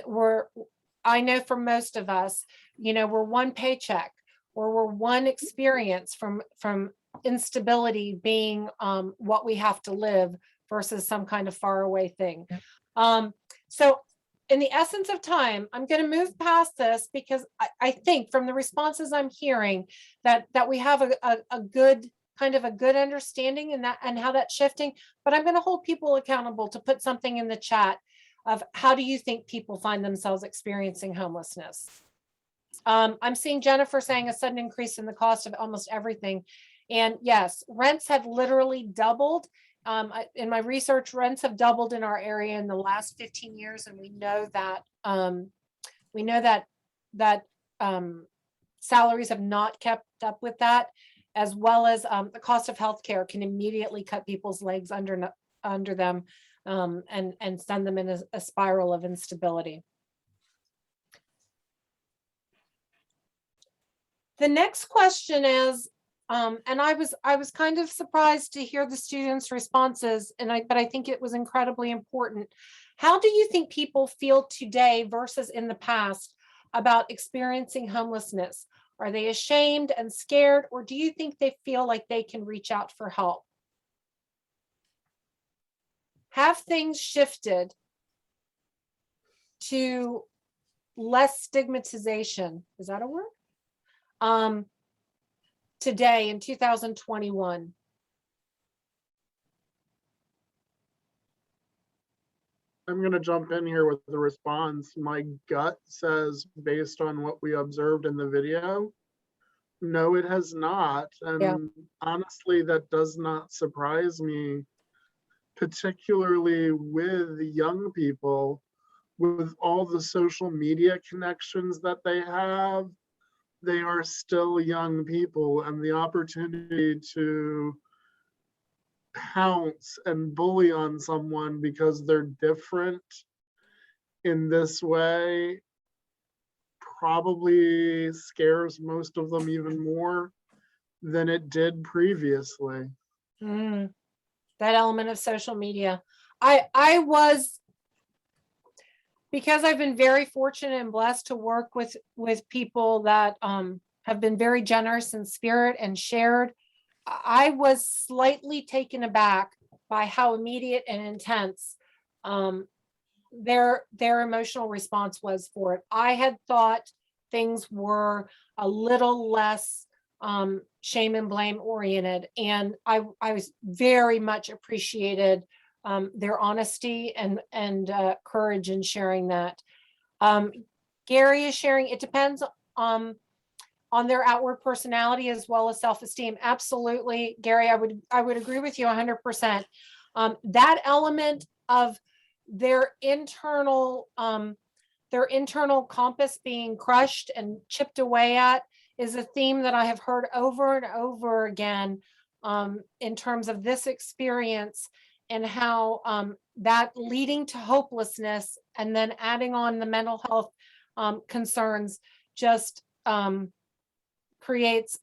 I know for most of us, you know, we're one paycheck or we're one experience from instability being what we have to live versus some kind of faraway thing. So in the essence of time, I'm going to move past this because I think from the responses I'm hearing that we have a good kind of a good understanding in that and how that's shifting, but I'm going to hold people accountable to put something in the chat of how do you think people find themselves experiencing homelessness? I'm seeing Jennifer saying a sudden increase in the cost of almost everything. And yes, rents have literally doubled. In my research, rents have doubled in our area in the last 15 years. And we know that salaries have not kept up with that, as well as the cost of healthcare can immediately cut people's legs under them and send them in a spiral of instability. The next question is, and I was kind of surprised to hear the students' responses, but I think it was incredibly important. How do you think people feel today versus in the past about experiencing homelessness? Are they ashamed and scared, or do you think they feel like they can reach out for help? Have things shifted to less stigmatization? Is that a word? Today in 2021? I'm going to jump in here with the response. My gut says, based on what we observed in the video, no, it has not. And honestly, that does not surprise me, particularly with young people with all the social media connections that they are still young people, and the opportunity to pounce and bully on someone because they're different in this way probably scares most of them even more than it did previously. That element of social media. I was, because I've been very fortunate and blessed to work with people that have been very generous in spirit and shared. I was slightly taken aback by how immediate and intense their emotional response was for it. I had thought things were a little less shame and blame oriented, and I was very much appreciated their honesty and courage in sharing that. Gary is sharing, it depends on their outward personality as well as self-esteem. Absolutely, Gary, I would agree with you 100%. That element of their internal compass being crushed and chipped away at is a theme that I have heard over and over again in terms of this experience, and how that leading to hopelessness and then adding on the mental health concerns just creates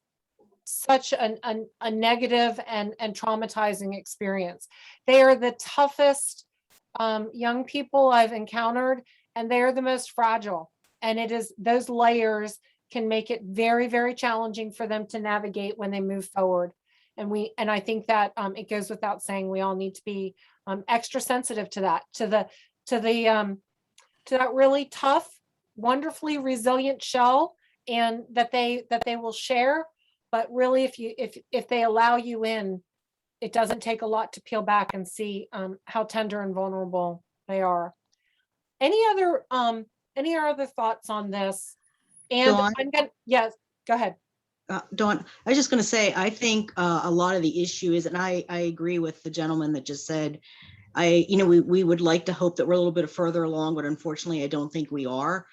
such a negative and traumatizing experience. They are the toughest young people I've encountered, and they are the most fragile. And it is, those layers can make it very, very challenging for them to navigate when they move forward. And I think that it goes without saying, we all need to be extra sensitive to that, to that really tough, wonderfully resilient shell, and that they will share. But really, if they allow you in, it doesn't take a lot to peel back and see how tender and vulnerable they are. Any other thoughts on this? And Dawn? yes, go ahead. Dawn, I was just going to say, I think a lot of the issue is, and I agree with the gentleman that just said, we would like to hope that we're a little bit further along, but unfortunately, I don't think we are.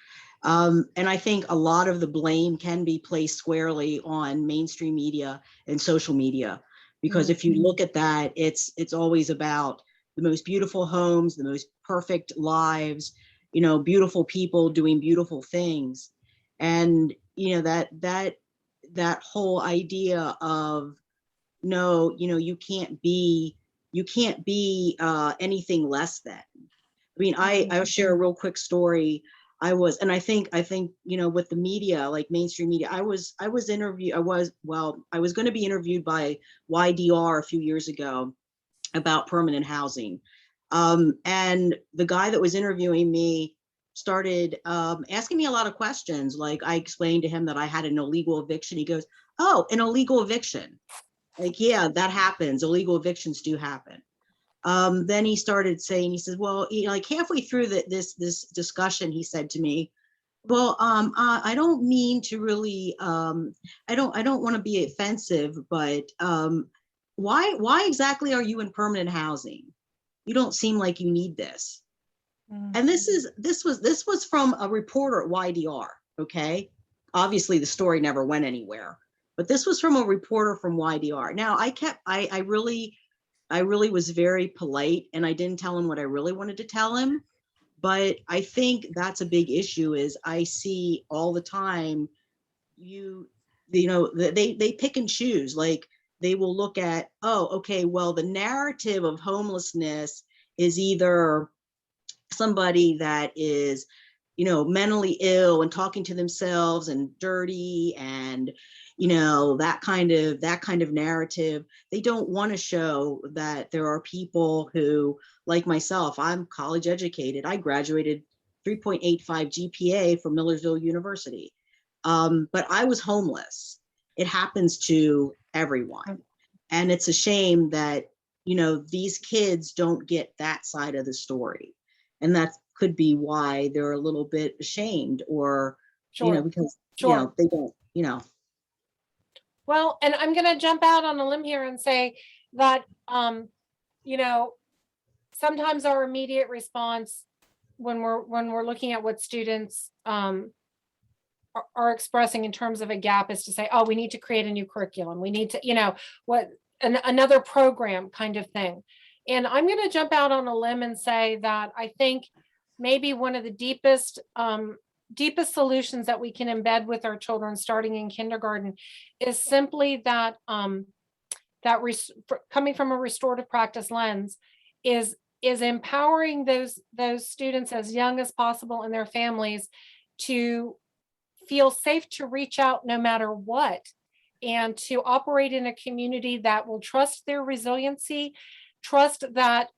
And I think a lot of the blame can be placed squarely on mainstream media and social media, because if you look at that, it's always about the most beautiful homes, the most perfect lives, beautiful people doing beautiful things. And, that whole idea of, no, you can't be anything less than. I mean, I'll share a real quick story. I think, with the media, like mainstream media, I was going to be interviewed by YDR a few years ago about permanent housing. And the guy that was interviewing me started asking me a lot of questions. Like, I explained to him that I had an illegal eviction. He goes, "Oh, an illegal eviction. Like, yeah, that happens. Illegal evictions do happen." Then he started saying, he says, well, like halfway through this discussion, he said to me, well, I don't mean to really, I don't want to be offensive, but why exactly are you in permanent housing? You don't seem like you need this. And this was from a reporter at YDR. Okay. Obviously the story never went anywhere, but this was from a reporter from YDR. Now I really was very polite, and I didn't tell him what I really wanted to tell him. But I think that's a big issue, is I see all the time, they pick and choose. Like, they will look at, oh, okay, well, the narrative of homelessness is either somebody that is, mentally ill and talking to themselves and dirty and, that kind of narrative. They don't want to show that there are people who, like myself, I'm college educated. I graduated 3.85 GPA from Millersville University. But I was homeless. It happens to everyone. And it's a shame that, these kids don't get that side of the story. And that could be why they're a little bit ashamed, or, because, they don't, Well, and I'm going to jump out on a limb here and say that, sometimes our immediate response when we're looking at what students are expressing in terms of a gap is to say, oh, we need to create a new curriculum. We need to, another program kind of thing. And I'm going to jump out on a limb and say that I think maybe one of the deepest solutions that we can embed with our children starting in kindergarten is simply that coming from a restorative practice lens is empowering those students as young as possible and their families to feel safe to reach out no matter what, and to operate in a community that will trust their resiliency, trust that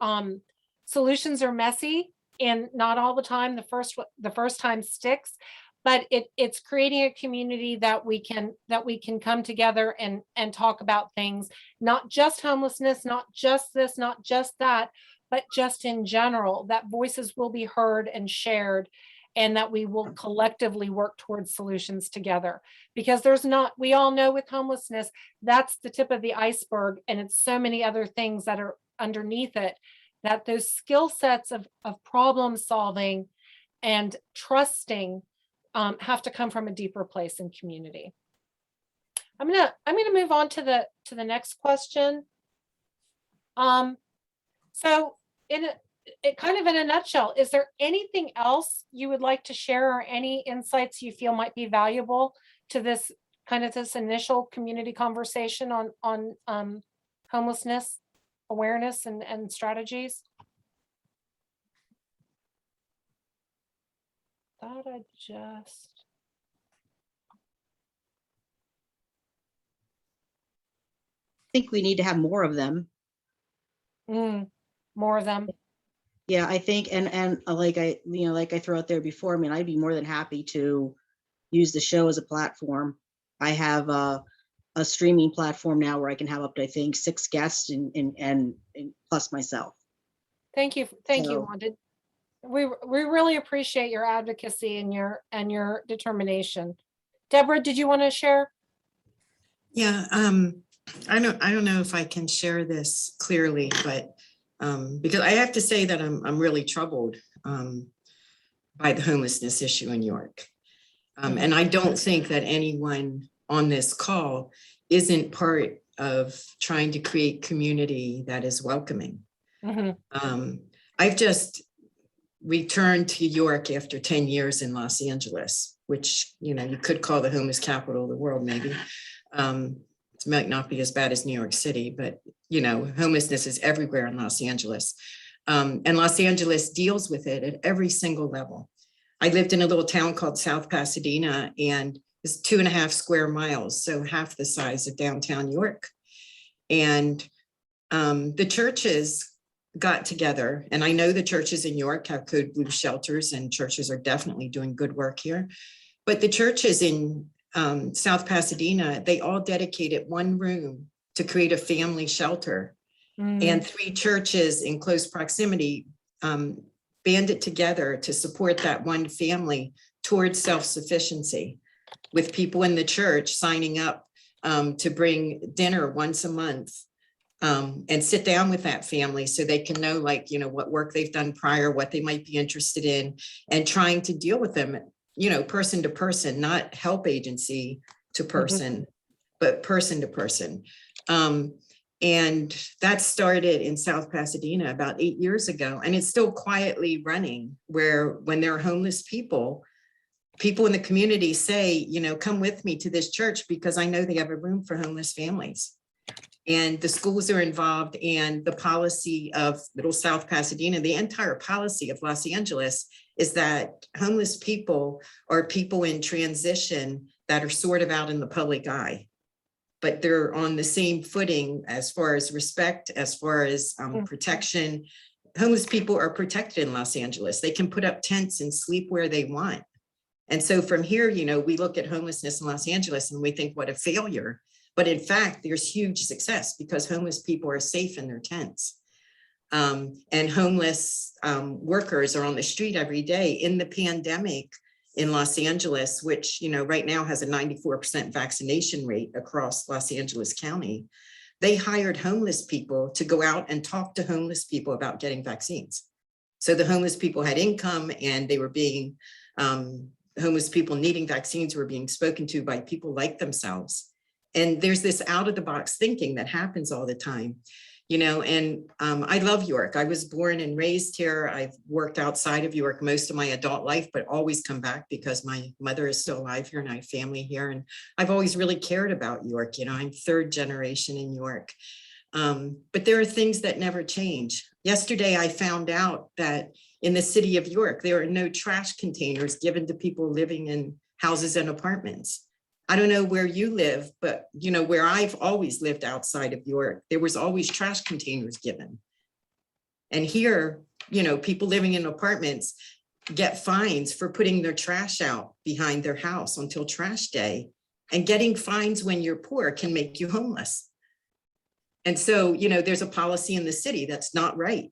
solutions are messy and not all the time the first time sticks, but it's creating a community that we can come together and talk about things, not just homelessness, not just this, not just that, but just in general, that voices will be heard and shared, and that we will collectively work towards solutions together. Because we all know with homelessness, that's the tip of the iceberg, and it's so many other things that are underneath it, that those skill sets of problem solving and trusting have to come from a deeper place in community. I'm gonna move on to the next question. So kind of in a nutshell, is there anything else you would like to share, or any insights you feel might be valuable to this initial community conversation on homelessness awareness and strategies? Thought I'd just. I think we need to have more of them. More of them. Yeah, I think, and like I threw out there before, I mean, I'd be more than happy to use the show as a platform. I have a streaming platform now where I can have up to, I think, 6 guests and plus myself. Thank you, Wanda. We really appreciate your advocacy and your determination. Deborah, did you want to share? Yeah, I don't know if I can share this clearly, but because I have to say that I'm really troubled by the homelessness issue in York. And I don't think that anyone on this call isn't part of trying to create community that is welcoming. I've just returned to York after 10 years in Los Angeles, which, you could call the homeless capital of the world, maybe. It might not be as bad as New York City, but homelessness is everywhere in Los Angeles. And Los Angeles deals with it at every single level. I lived in a little town called South Pasadena, and it's 2.5 square miles, so half the size of downtown York. And the churches got together, and I know the churches in York have code blue shelters, and churches are definitely doing good work here. But the churches in South Pasadena, they all dedicated 1 room to create a family shelter. And 3 churches in close proximity banded together to support that one family towards self-sufficiency, with people in the church signing up to bring dinner once a month and sit down with that family so they can know, what work they've done prior, what they might be interested in, and trying to deal with them, person to person, not help agency to person, but person to person. And that started in South Pasadena about 8 years ago, and it's still quietly running, where when there are homeless people in the community say, come with me to this church because I know they have a room for homeless families. And the schools are involved, and the policy of Little South Pasadena, the entire policy of Los Angeles, is that homeless people are people in transition that are sort of out in the public eye, but they're on the same footing as far as respect, as far as protection. Homeless people are protected in Los Angeles. They can put up tents and sleep where they want. And so from here, we look at homelessness in Los Angeles and we think, what a failure. But in fact, there's huge success because homeless people are safe in their tents. And homeless workers are on the street every day. In the pandemic in Los Angeles, which right now has a 94% vaccination rate across Los Angeles County, they hired homeless people to go out and talk to homeless people about getting vaccines. So the homeless people had income, and they were being, homeless people needing vaccines were being spoken to by people like themselves. And there's this out of the box thinking that happens all the time, you know, and I love York. I was born and raised here. I've worked outside of York most of my adult life, but always come back because my mother is still alive here and I have family here. And I've always really cared about York. You know, I'm third generation in York. But there are things that never change. Yesterday, I found out that in the city of York, there are no trash containers given to people living in houses and apartments. I don't know where you live, but you know, where I've always lived outside of York, there was always trash containers given. And here, you know, people living in apartments get fines for putting their trash out behind their house until trash day. And getting fines when you're poor can make you homeless. And so, you know, there's a policy in the city that's not right.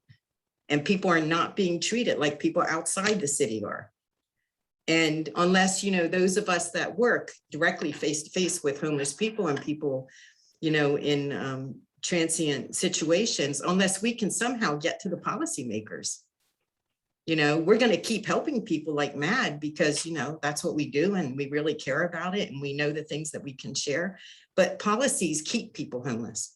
And people are not being treated like people outside the city are. And unless, you know, those of us that work directly face to face with homeless people and people, you know, in transient situations, unless we can somehow get to the policymakers, you know, we're going to keep helping people like mad because, you know, that's what we do and we really care about it and we know the things that we can share. But policies keep people homeless.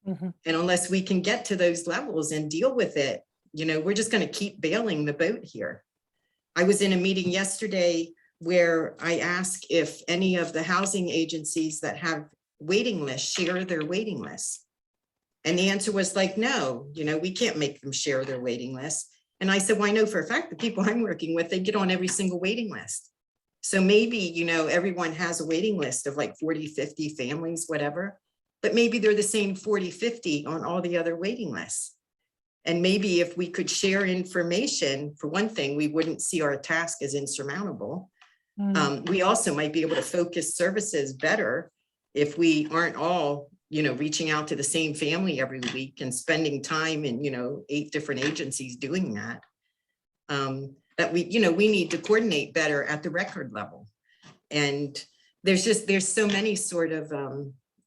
Mm-hmm. And unless we can get to those levels and deal with it, you know, we're just going to keep bailing the boat here. I was in a meeting yesterday where I asked if any of the housing agencies that have waiting lists share their waiting lists. And the answer was like, no, you know, we can't make them share their waiting lists. And I said, well, I know for a fact the people I'm working with, they get on every single waiting list. So maybe, you know, everyone has a waiting list of like 40, 50 families, whatever, but maybe they're the same 40, 50 on all the other waiting lists. And maybe if we could share information, for one thing, we wouldn't see our task as insurmountable. We also might be able to focus services better if we aren't all, you know, reaching out to the same family every week and spending time in, you know, 8 different agencies doing that. That we, you know, we need to coordinate better at the record level. And there's so many sort of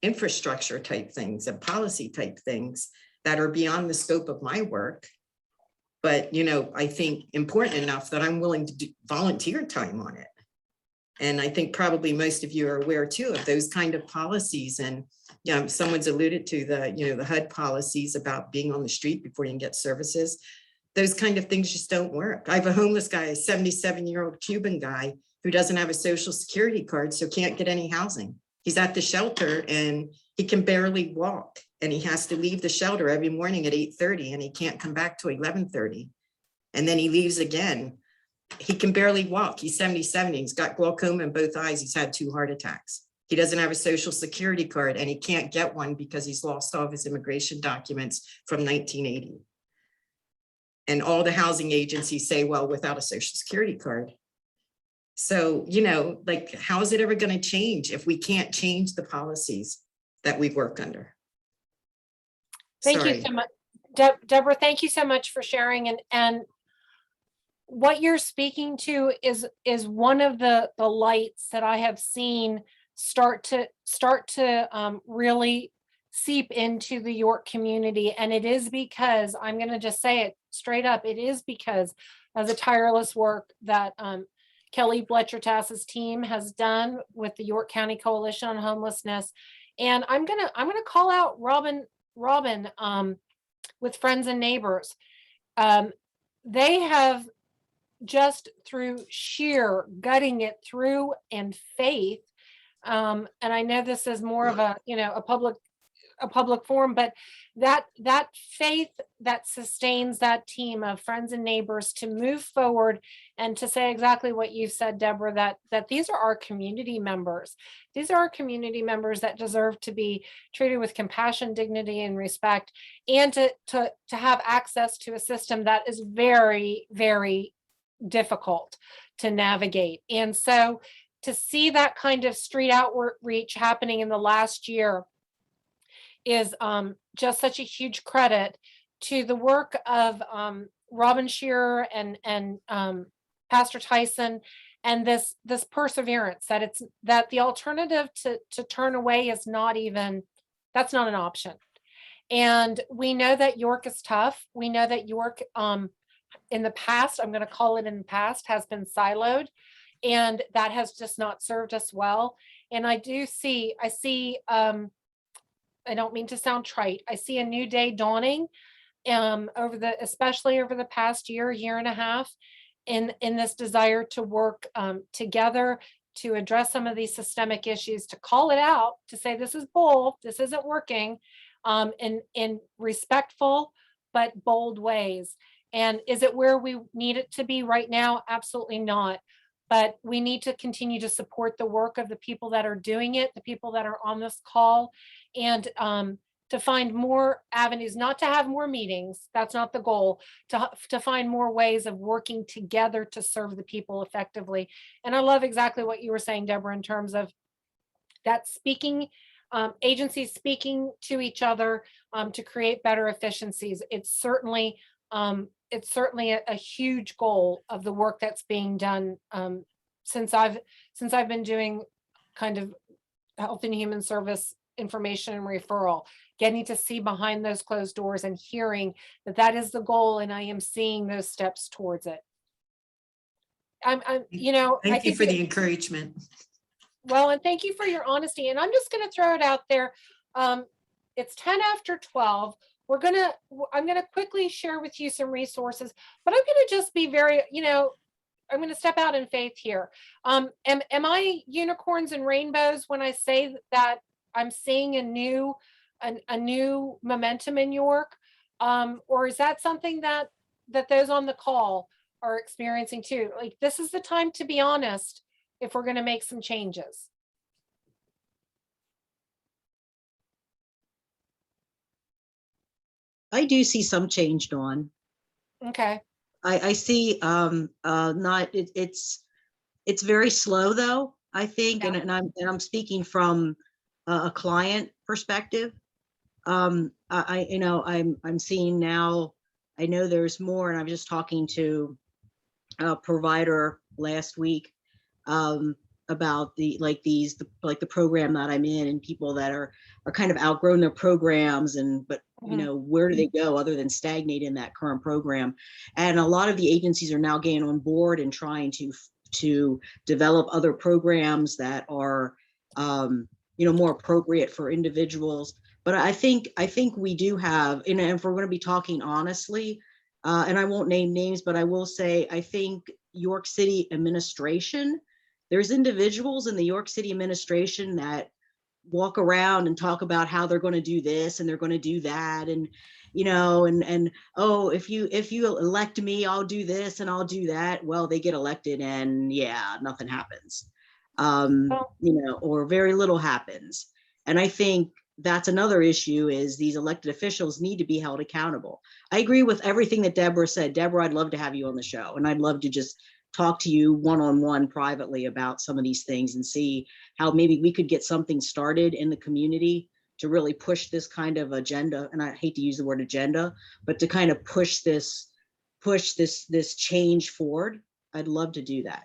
infrastructure type things and policy type things that are beyond the scope of my work. But, you know, I think important enough that I'm willing to do volunteer time on it. And I think probably most of you are aware too of those kind of policies. And, you know, someone's alluded to the, you know, the HUD policies about being on the street before you can get services. Those kind of things just don't work. I have a homeless guy, a 77-year-old Cuban guy who doesn't have a social security card, so can't get any housing. He's at the shelter and he can barely walk. And he has to leave the shelter every morning at 8:30 and he can't come back till 11:30. And then he leaves again. He can barely walk. He's 77. He's got glaucoma in both eyes. He's had 2 heart attacks. He doesn't have a social security card and he can't get one because he's lost all of his immigration documents from 1980. And all the housing agencies say, well, without a social security card. So, you know, like, how is it ever going to change if we can't change the policies that we work under? Thank you so much, Deborah. Thank you so much for sharing. And what you're speaking to is one of the lights that I have seen start to really seep into the York community. And it is because, I'm going to just say it straight up, it is because of the tireless work that Kelly Bletcher-Tass's team has done with the York County Coalition on Homelessness. And I'm gonna call out Robin with Friends and Neighbors. They have, just through sheer gutting it through and faith, and I know this is more of a, you know, a public forum, but that faith that sustains that team of Friends and Neighbors to move forward and to say exactly what you've said, Deborah, that these are our community members. These are our community members that deserve to be treated with compassion, dignity, and respect, and to have access to a system that is very, very difficult to navigate. And so to see that kind of street outreach happening in the last year is just such a huge credit to the work of Robin Shearer and Pastor Tyson, and this perseverance that the alternative to turn away is not even, that's not an option. And we know that York is tough. We know that York in the past, I'm going to call it in the past, has been siloed. And that has just not served us well. And I see, I don't mean to sound trite. I see a new day dawning, especially over the past year and a half, in this desire to work together to address some of these systemic issues, to call it out, to say this is bull, this isn't working, in respectful but bold ways. And is it where we need it to be right now? Absolutely not. But we need to continue to support the work of the people that are doing it, the people that are on this call, and to find more avenues, not to have more meetings. That's not the goal. To find more ways of working together to serve the people effectively. And I love exactly what you were saying, Deborah, in terms of that speaking, agencies speaking to each other to create better efficiencies. It's certainly a huge goal of the work that's being done since I've been doing kind of health and human service information and referral, getting to see behind those closed doors and hearing that is the goal, and I am seeing those steps towards it. Thank you for the encouragement. Well, and thank you for your honesty. And I'm just going to throw it out there. It's 10 after 12. I'm going to quickly share with you some resources, but I'm going to just be very, I'm going to step out in faith here. Am I unicorns and rainbows when I say that I'm seeing a new momentum in York? Or is that something that those on the call are experiencing too? Like, this is the time to be honest if we're going to make some changes. I do see some change, Dawn. Okay. I see it's very slow though, I think, Yeah. and I'm speaking from a client perspective. I'm seeing now, I know there's more, and I'm just talking to a provider last week about the program that I'm in, and people that are kind of outgrown their programs, but where do they go other than stagnate in that current program? And a lot of the agencies are now getting on board and trying to develop other programs that are more appropriate for individuals. But I think we do have, and if we're going to be talking honestly, and I won't name names, but I will say, I think York City administration, there's individuals in the York City administration that walk around and talk about how they're going to do this and they're going to do that, and oh, if you elect me, I'll do this and I'll do that. Well, they get elected and nothing happens, or very little happens. And I think that's another issue, is these elected officials need to be held accountable. I agree with everything that Deborah said. Deborah, I'd love to have you on the show, and I'd love to just talk to you one-on-one privately about some of these things and see how maybe we could get something started in the community to really push this kind of agenda. And I hate to use the word agenda, but to kind of push this change forward. I'd love to do that.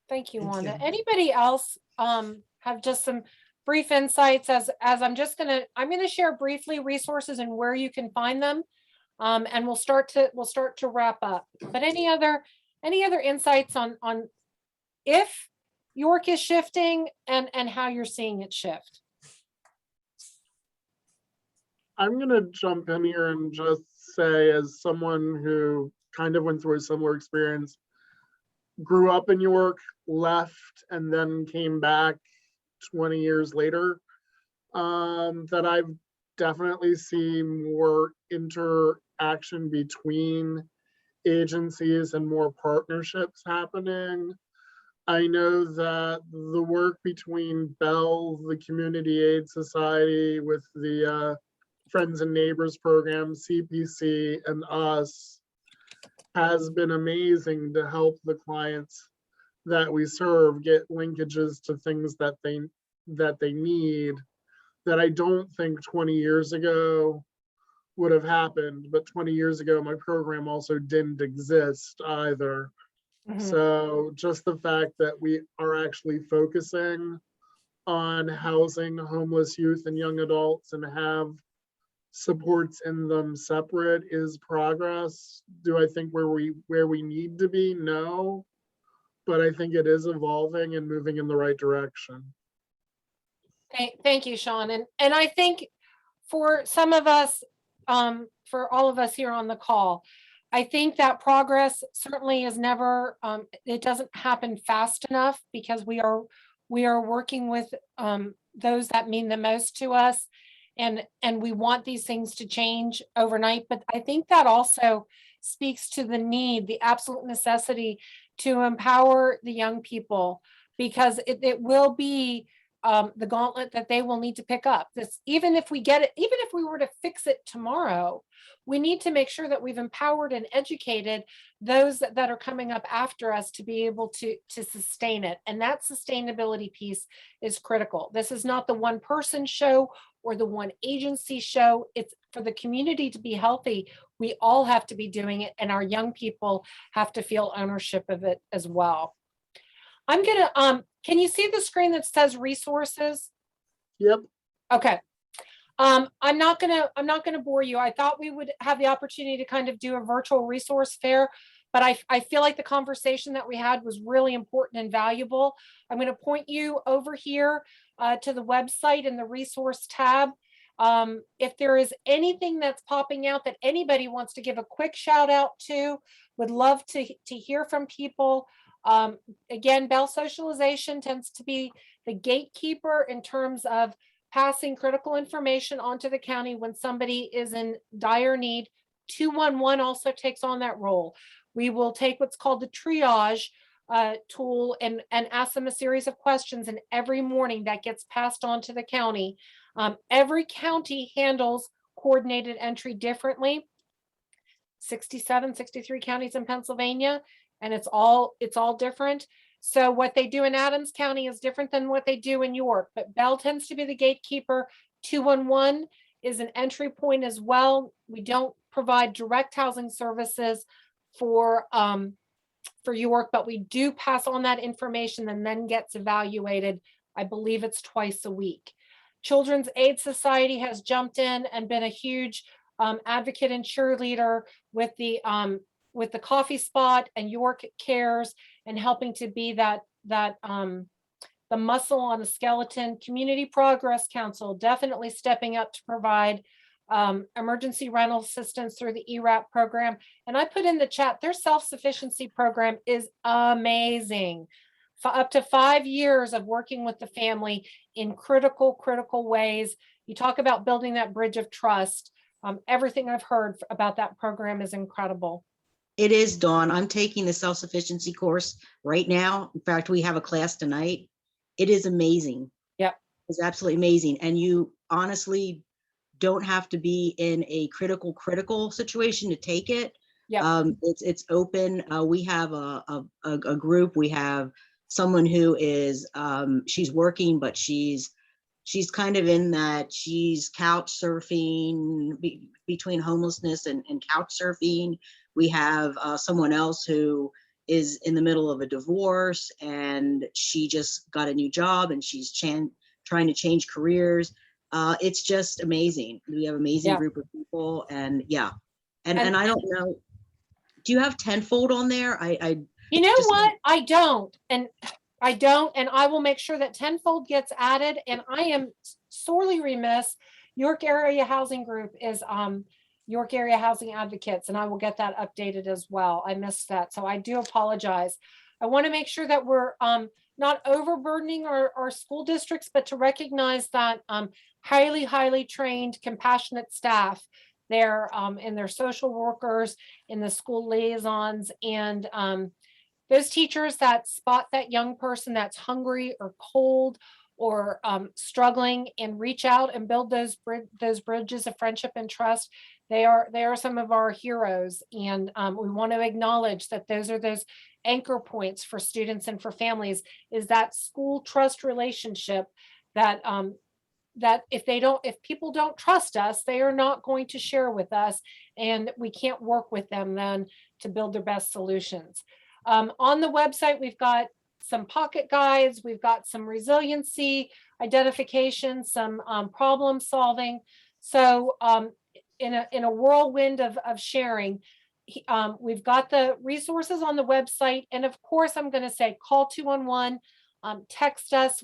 Thank you, Thank Wanda. you. Anybody else have just some brief insights as I'm going to share briefly resources and where you can find them. And we'll start to wrap up. But any other insights on if York is shifting and how you're seeing it shift? I'm going to jump in here and just say, as someone who kind of went through a similar experience, grew up in York, left, and then came back 20 years later, that I've definitely seen more interaction between agencies and more partnerships happening. I know that the work between Bell, the Community Aid Society, with the Friends and Neighbors program, CPC, and us has been amazing to help the clients that we serve get linkages to things that they need, that I don't think 20 years ago would have happened. But 20 years ago, my program also didn't exist either. Mm-hmm. So just the fact that we are actually focusing on housing homeless youth and young adults and have supports in them separate is progress. Do I think where we need to be? No, but I think it is evolving and moving in the right direction. Thank you, Sean. And I think for some of us, for all of us here on the call, I think that progress certainly is never, it doesn't happen fast enough because we are working with those that mean the most to us. And we want these things to change overnight. But I think that also speaks to the need, the absolute necessity to empower the young people, because it will be the gauntlet that they will need to pick up. This, even if we get it, even if we were to fix it tomorrow, we need to make sure that we've empowered and educated those that are coming up after us to be able to sustain it. And that sustainability piece is critical. This is not the one person show or the one agency show. It's for the community to be healthy. We all have to be doing it, and our young people have to feel ownership of it as well. I'm gonna, can you see the screen that says resources? Yep. Okay. I'm not gonna bore you. I thought we would have the opportunity to kind of do a virtual resource fair, but I feel like the conversation that we had was really important and valuable. I'm gonna point you over here to the website in the resource tab. If there is anything that's popping out that anybody wants to give a quick shout out to, would love to hear from people. Again, Bell Socialization tends to be the gatekeeper in terms of passing critical information onto the county when somebody is in dire need. 211 also takes on that role. We will take what's called the triage tool and ask them a series of questions, and every morning that gets passed on to the county. Every county handles coordinated entry differently. 67, 63 counties in Pennsylvania, and it's all different. So what they do in Adams County is different than what they do in York, but Bell tends to be the gatekeeper. 211 is an entry point as well. We don't provide direct housing services for York, but we do pass on that information and then gets evaluated. I believe it's twice a week. Children's Aid Society has jumped in and been a huge advocate and cheerleader with the coffee spot and York Cares, and helping to be the muscle on the skeleton. Community Progress Council definitely stepping up to provide emergency rental assistance through the ERAP program. And I put in the chat, their self-sufficiency program is amazing. For up to 5 years of working with the family in critical ways. You talk about building that bridge of trust. Everything I've heard about that program is incredible. It is, Dawn. I'm taking the self-sufficiency course right now. In fact, we have a class tonight. It is amazing. Yep. It's absolutely amazing. And you honestly don't have to be in a critical situation to take it. Yeah. It's open. We have a group. We have someone who is she's working, but she's kind of in that she's couch surfing between homelessness and couch surfing. We have someone else who is in the middle of a divorce, and she just got a new job and she's trying to change careers. It's just amazing. We have an amazing group of people, and yeah. And I don't know, do you have Tenfold on there? You know what? I don't. And I will make sure that Tenfold gets added. And I am sorely remiss. York Area Housing Group is York Area Housing Advocates, and I will get that updated as well. I missed that, so I do apologize. I want to make sure that we're not overburdening our school districts, but to recognize that highly trained, compassionate staff there, in their social workers, in the school liaisons, and those teachers that spot that young person that's hungry or cold or struggling and reach out and build those bridges of friendship and trust. They are some of our heroes, and we want to acknowledge that those are those anchor points for students and for families, is that school trust relationship that that if people don't trust us, they are not going to share with us, and we can't work with them then to build their best solutions. On the website, we've got some pocket guides, we've got some resiliency identification, some problem solving, So in a whirlwind of sharing, we've got the resources on the website. And of course, I'm going to say call 211, text us.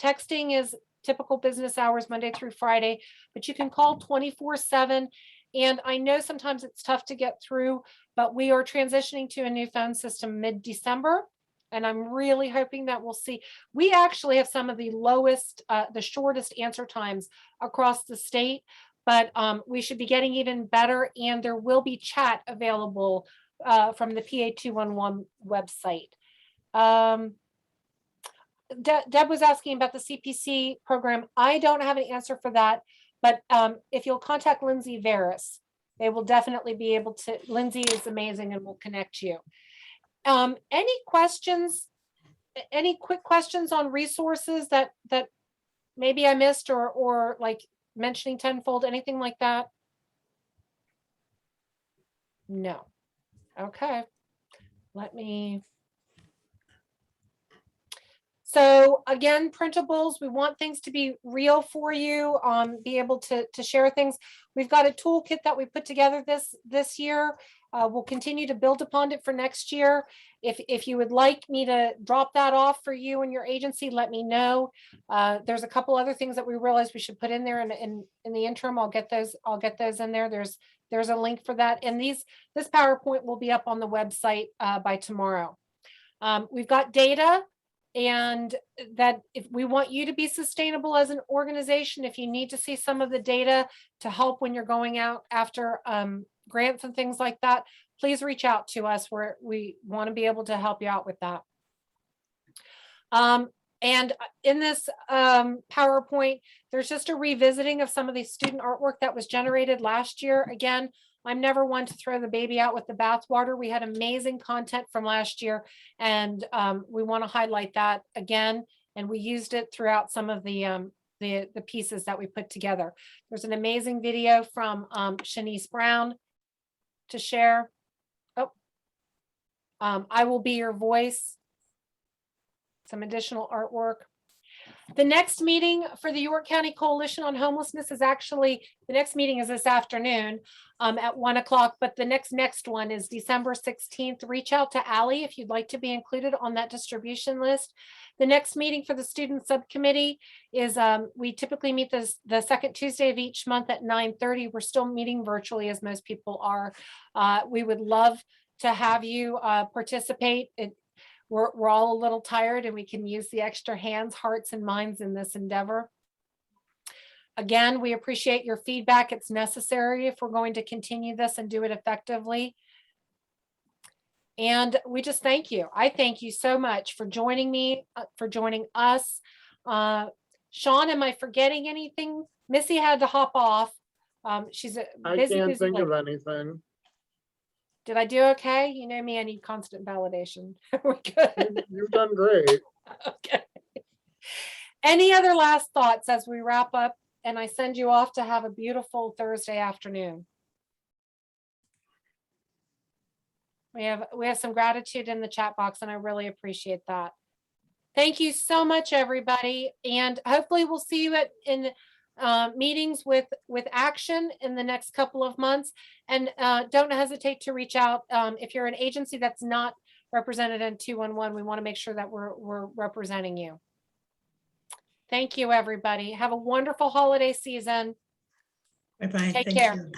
Texting is typical business hours, Monday through Friday, but you can call 24/7. And I know sometimes it's tough to get through, but we are transitioning to a new phone system mid-December. And I'm really hoping that we'll see. We actually have some of the lowest, the shortest answer times across the state, but we should be getting even better. And there will be chat available from the PA 211 website. Deb was asking about the CPC program. I don't have an answer for that, but if you'll contact Lindsay Veris, they will definitely be able to. Lindsay is amazing and will connect you. Any questions? Any quick questions on resources that maybe I missed, or like mentioning tenfold, anything like that? No. Okay. Let me. So again, printables, we want things to be real for you, be able to share things. We've got a toolkit that we put together this year. We'll continue to build upon it for next year. If you would like me to drop that off for you and your agency, let me know. There's a couple other things that we realized we should put in there, and in the interim, I'll get those in there. There's a link for that. And this PowerPoint will be up on the website by tomorrow. We've got data. And that if we want you to be sustainable as an organization, if you need to see some of the data to help when you're going out after grants and things like that, please reach out to us, where we want to be able to help you out with that. And in this PowerPoint, there's just a revisiting of some of the student artwork that was generated last year. Again, I'm never one to throw the baby out with the bathwater. We had amazing content from last year, and we want to highlight that again. And we used it throughout some of the pieces that we put together. There's an amazing video from Shanice Brown to share. Oh, I Will Be Your Voice. Some additional artwork. The next meeting for the York County Coalition on Homelessness is actually, the next meeting is this afternoon at 1 o'clock, but the next one is December 16th. Reach out to Allie if you'd like to be included on that distribution list. The next meeting for the student subcommittee is, we typically meet the second Tuesday of each month at 9:30. We're still meeting virtually, as most people are. We would love to have you participate. We're all a little tired, and we can use the extra hands, hearts, and minds in this endeavor. Again, we appreciate your feedback. It's necessary if we're going to continue this and do it effectively. And we just thank you. I thank you so much for joining me, for joining us. Sean, am I forgetting anything? Missy had to hop off. She's a busy, I can't busy think lady. of anything. Did I do okay? You know me, I need constant validation. We're good. You've done great. Okay. Any other last thoughts as we wrap up and I send you off to have a beautiful Thursday afternoon? We have some gratitude in the chat box, and I really appreciate that. Thank you so much, everybody. And hopefully we'll see you in meetings with action in the next couple of months. And don't hesitate to reach out. If you're an agency that's not represented in 211, we want to make sure that we're representing you. Thank you, everybody. Have a wonderful holiday season. Bye-bye. Take Thank care. you.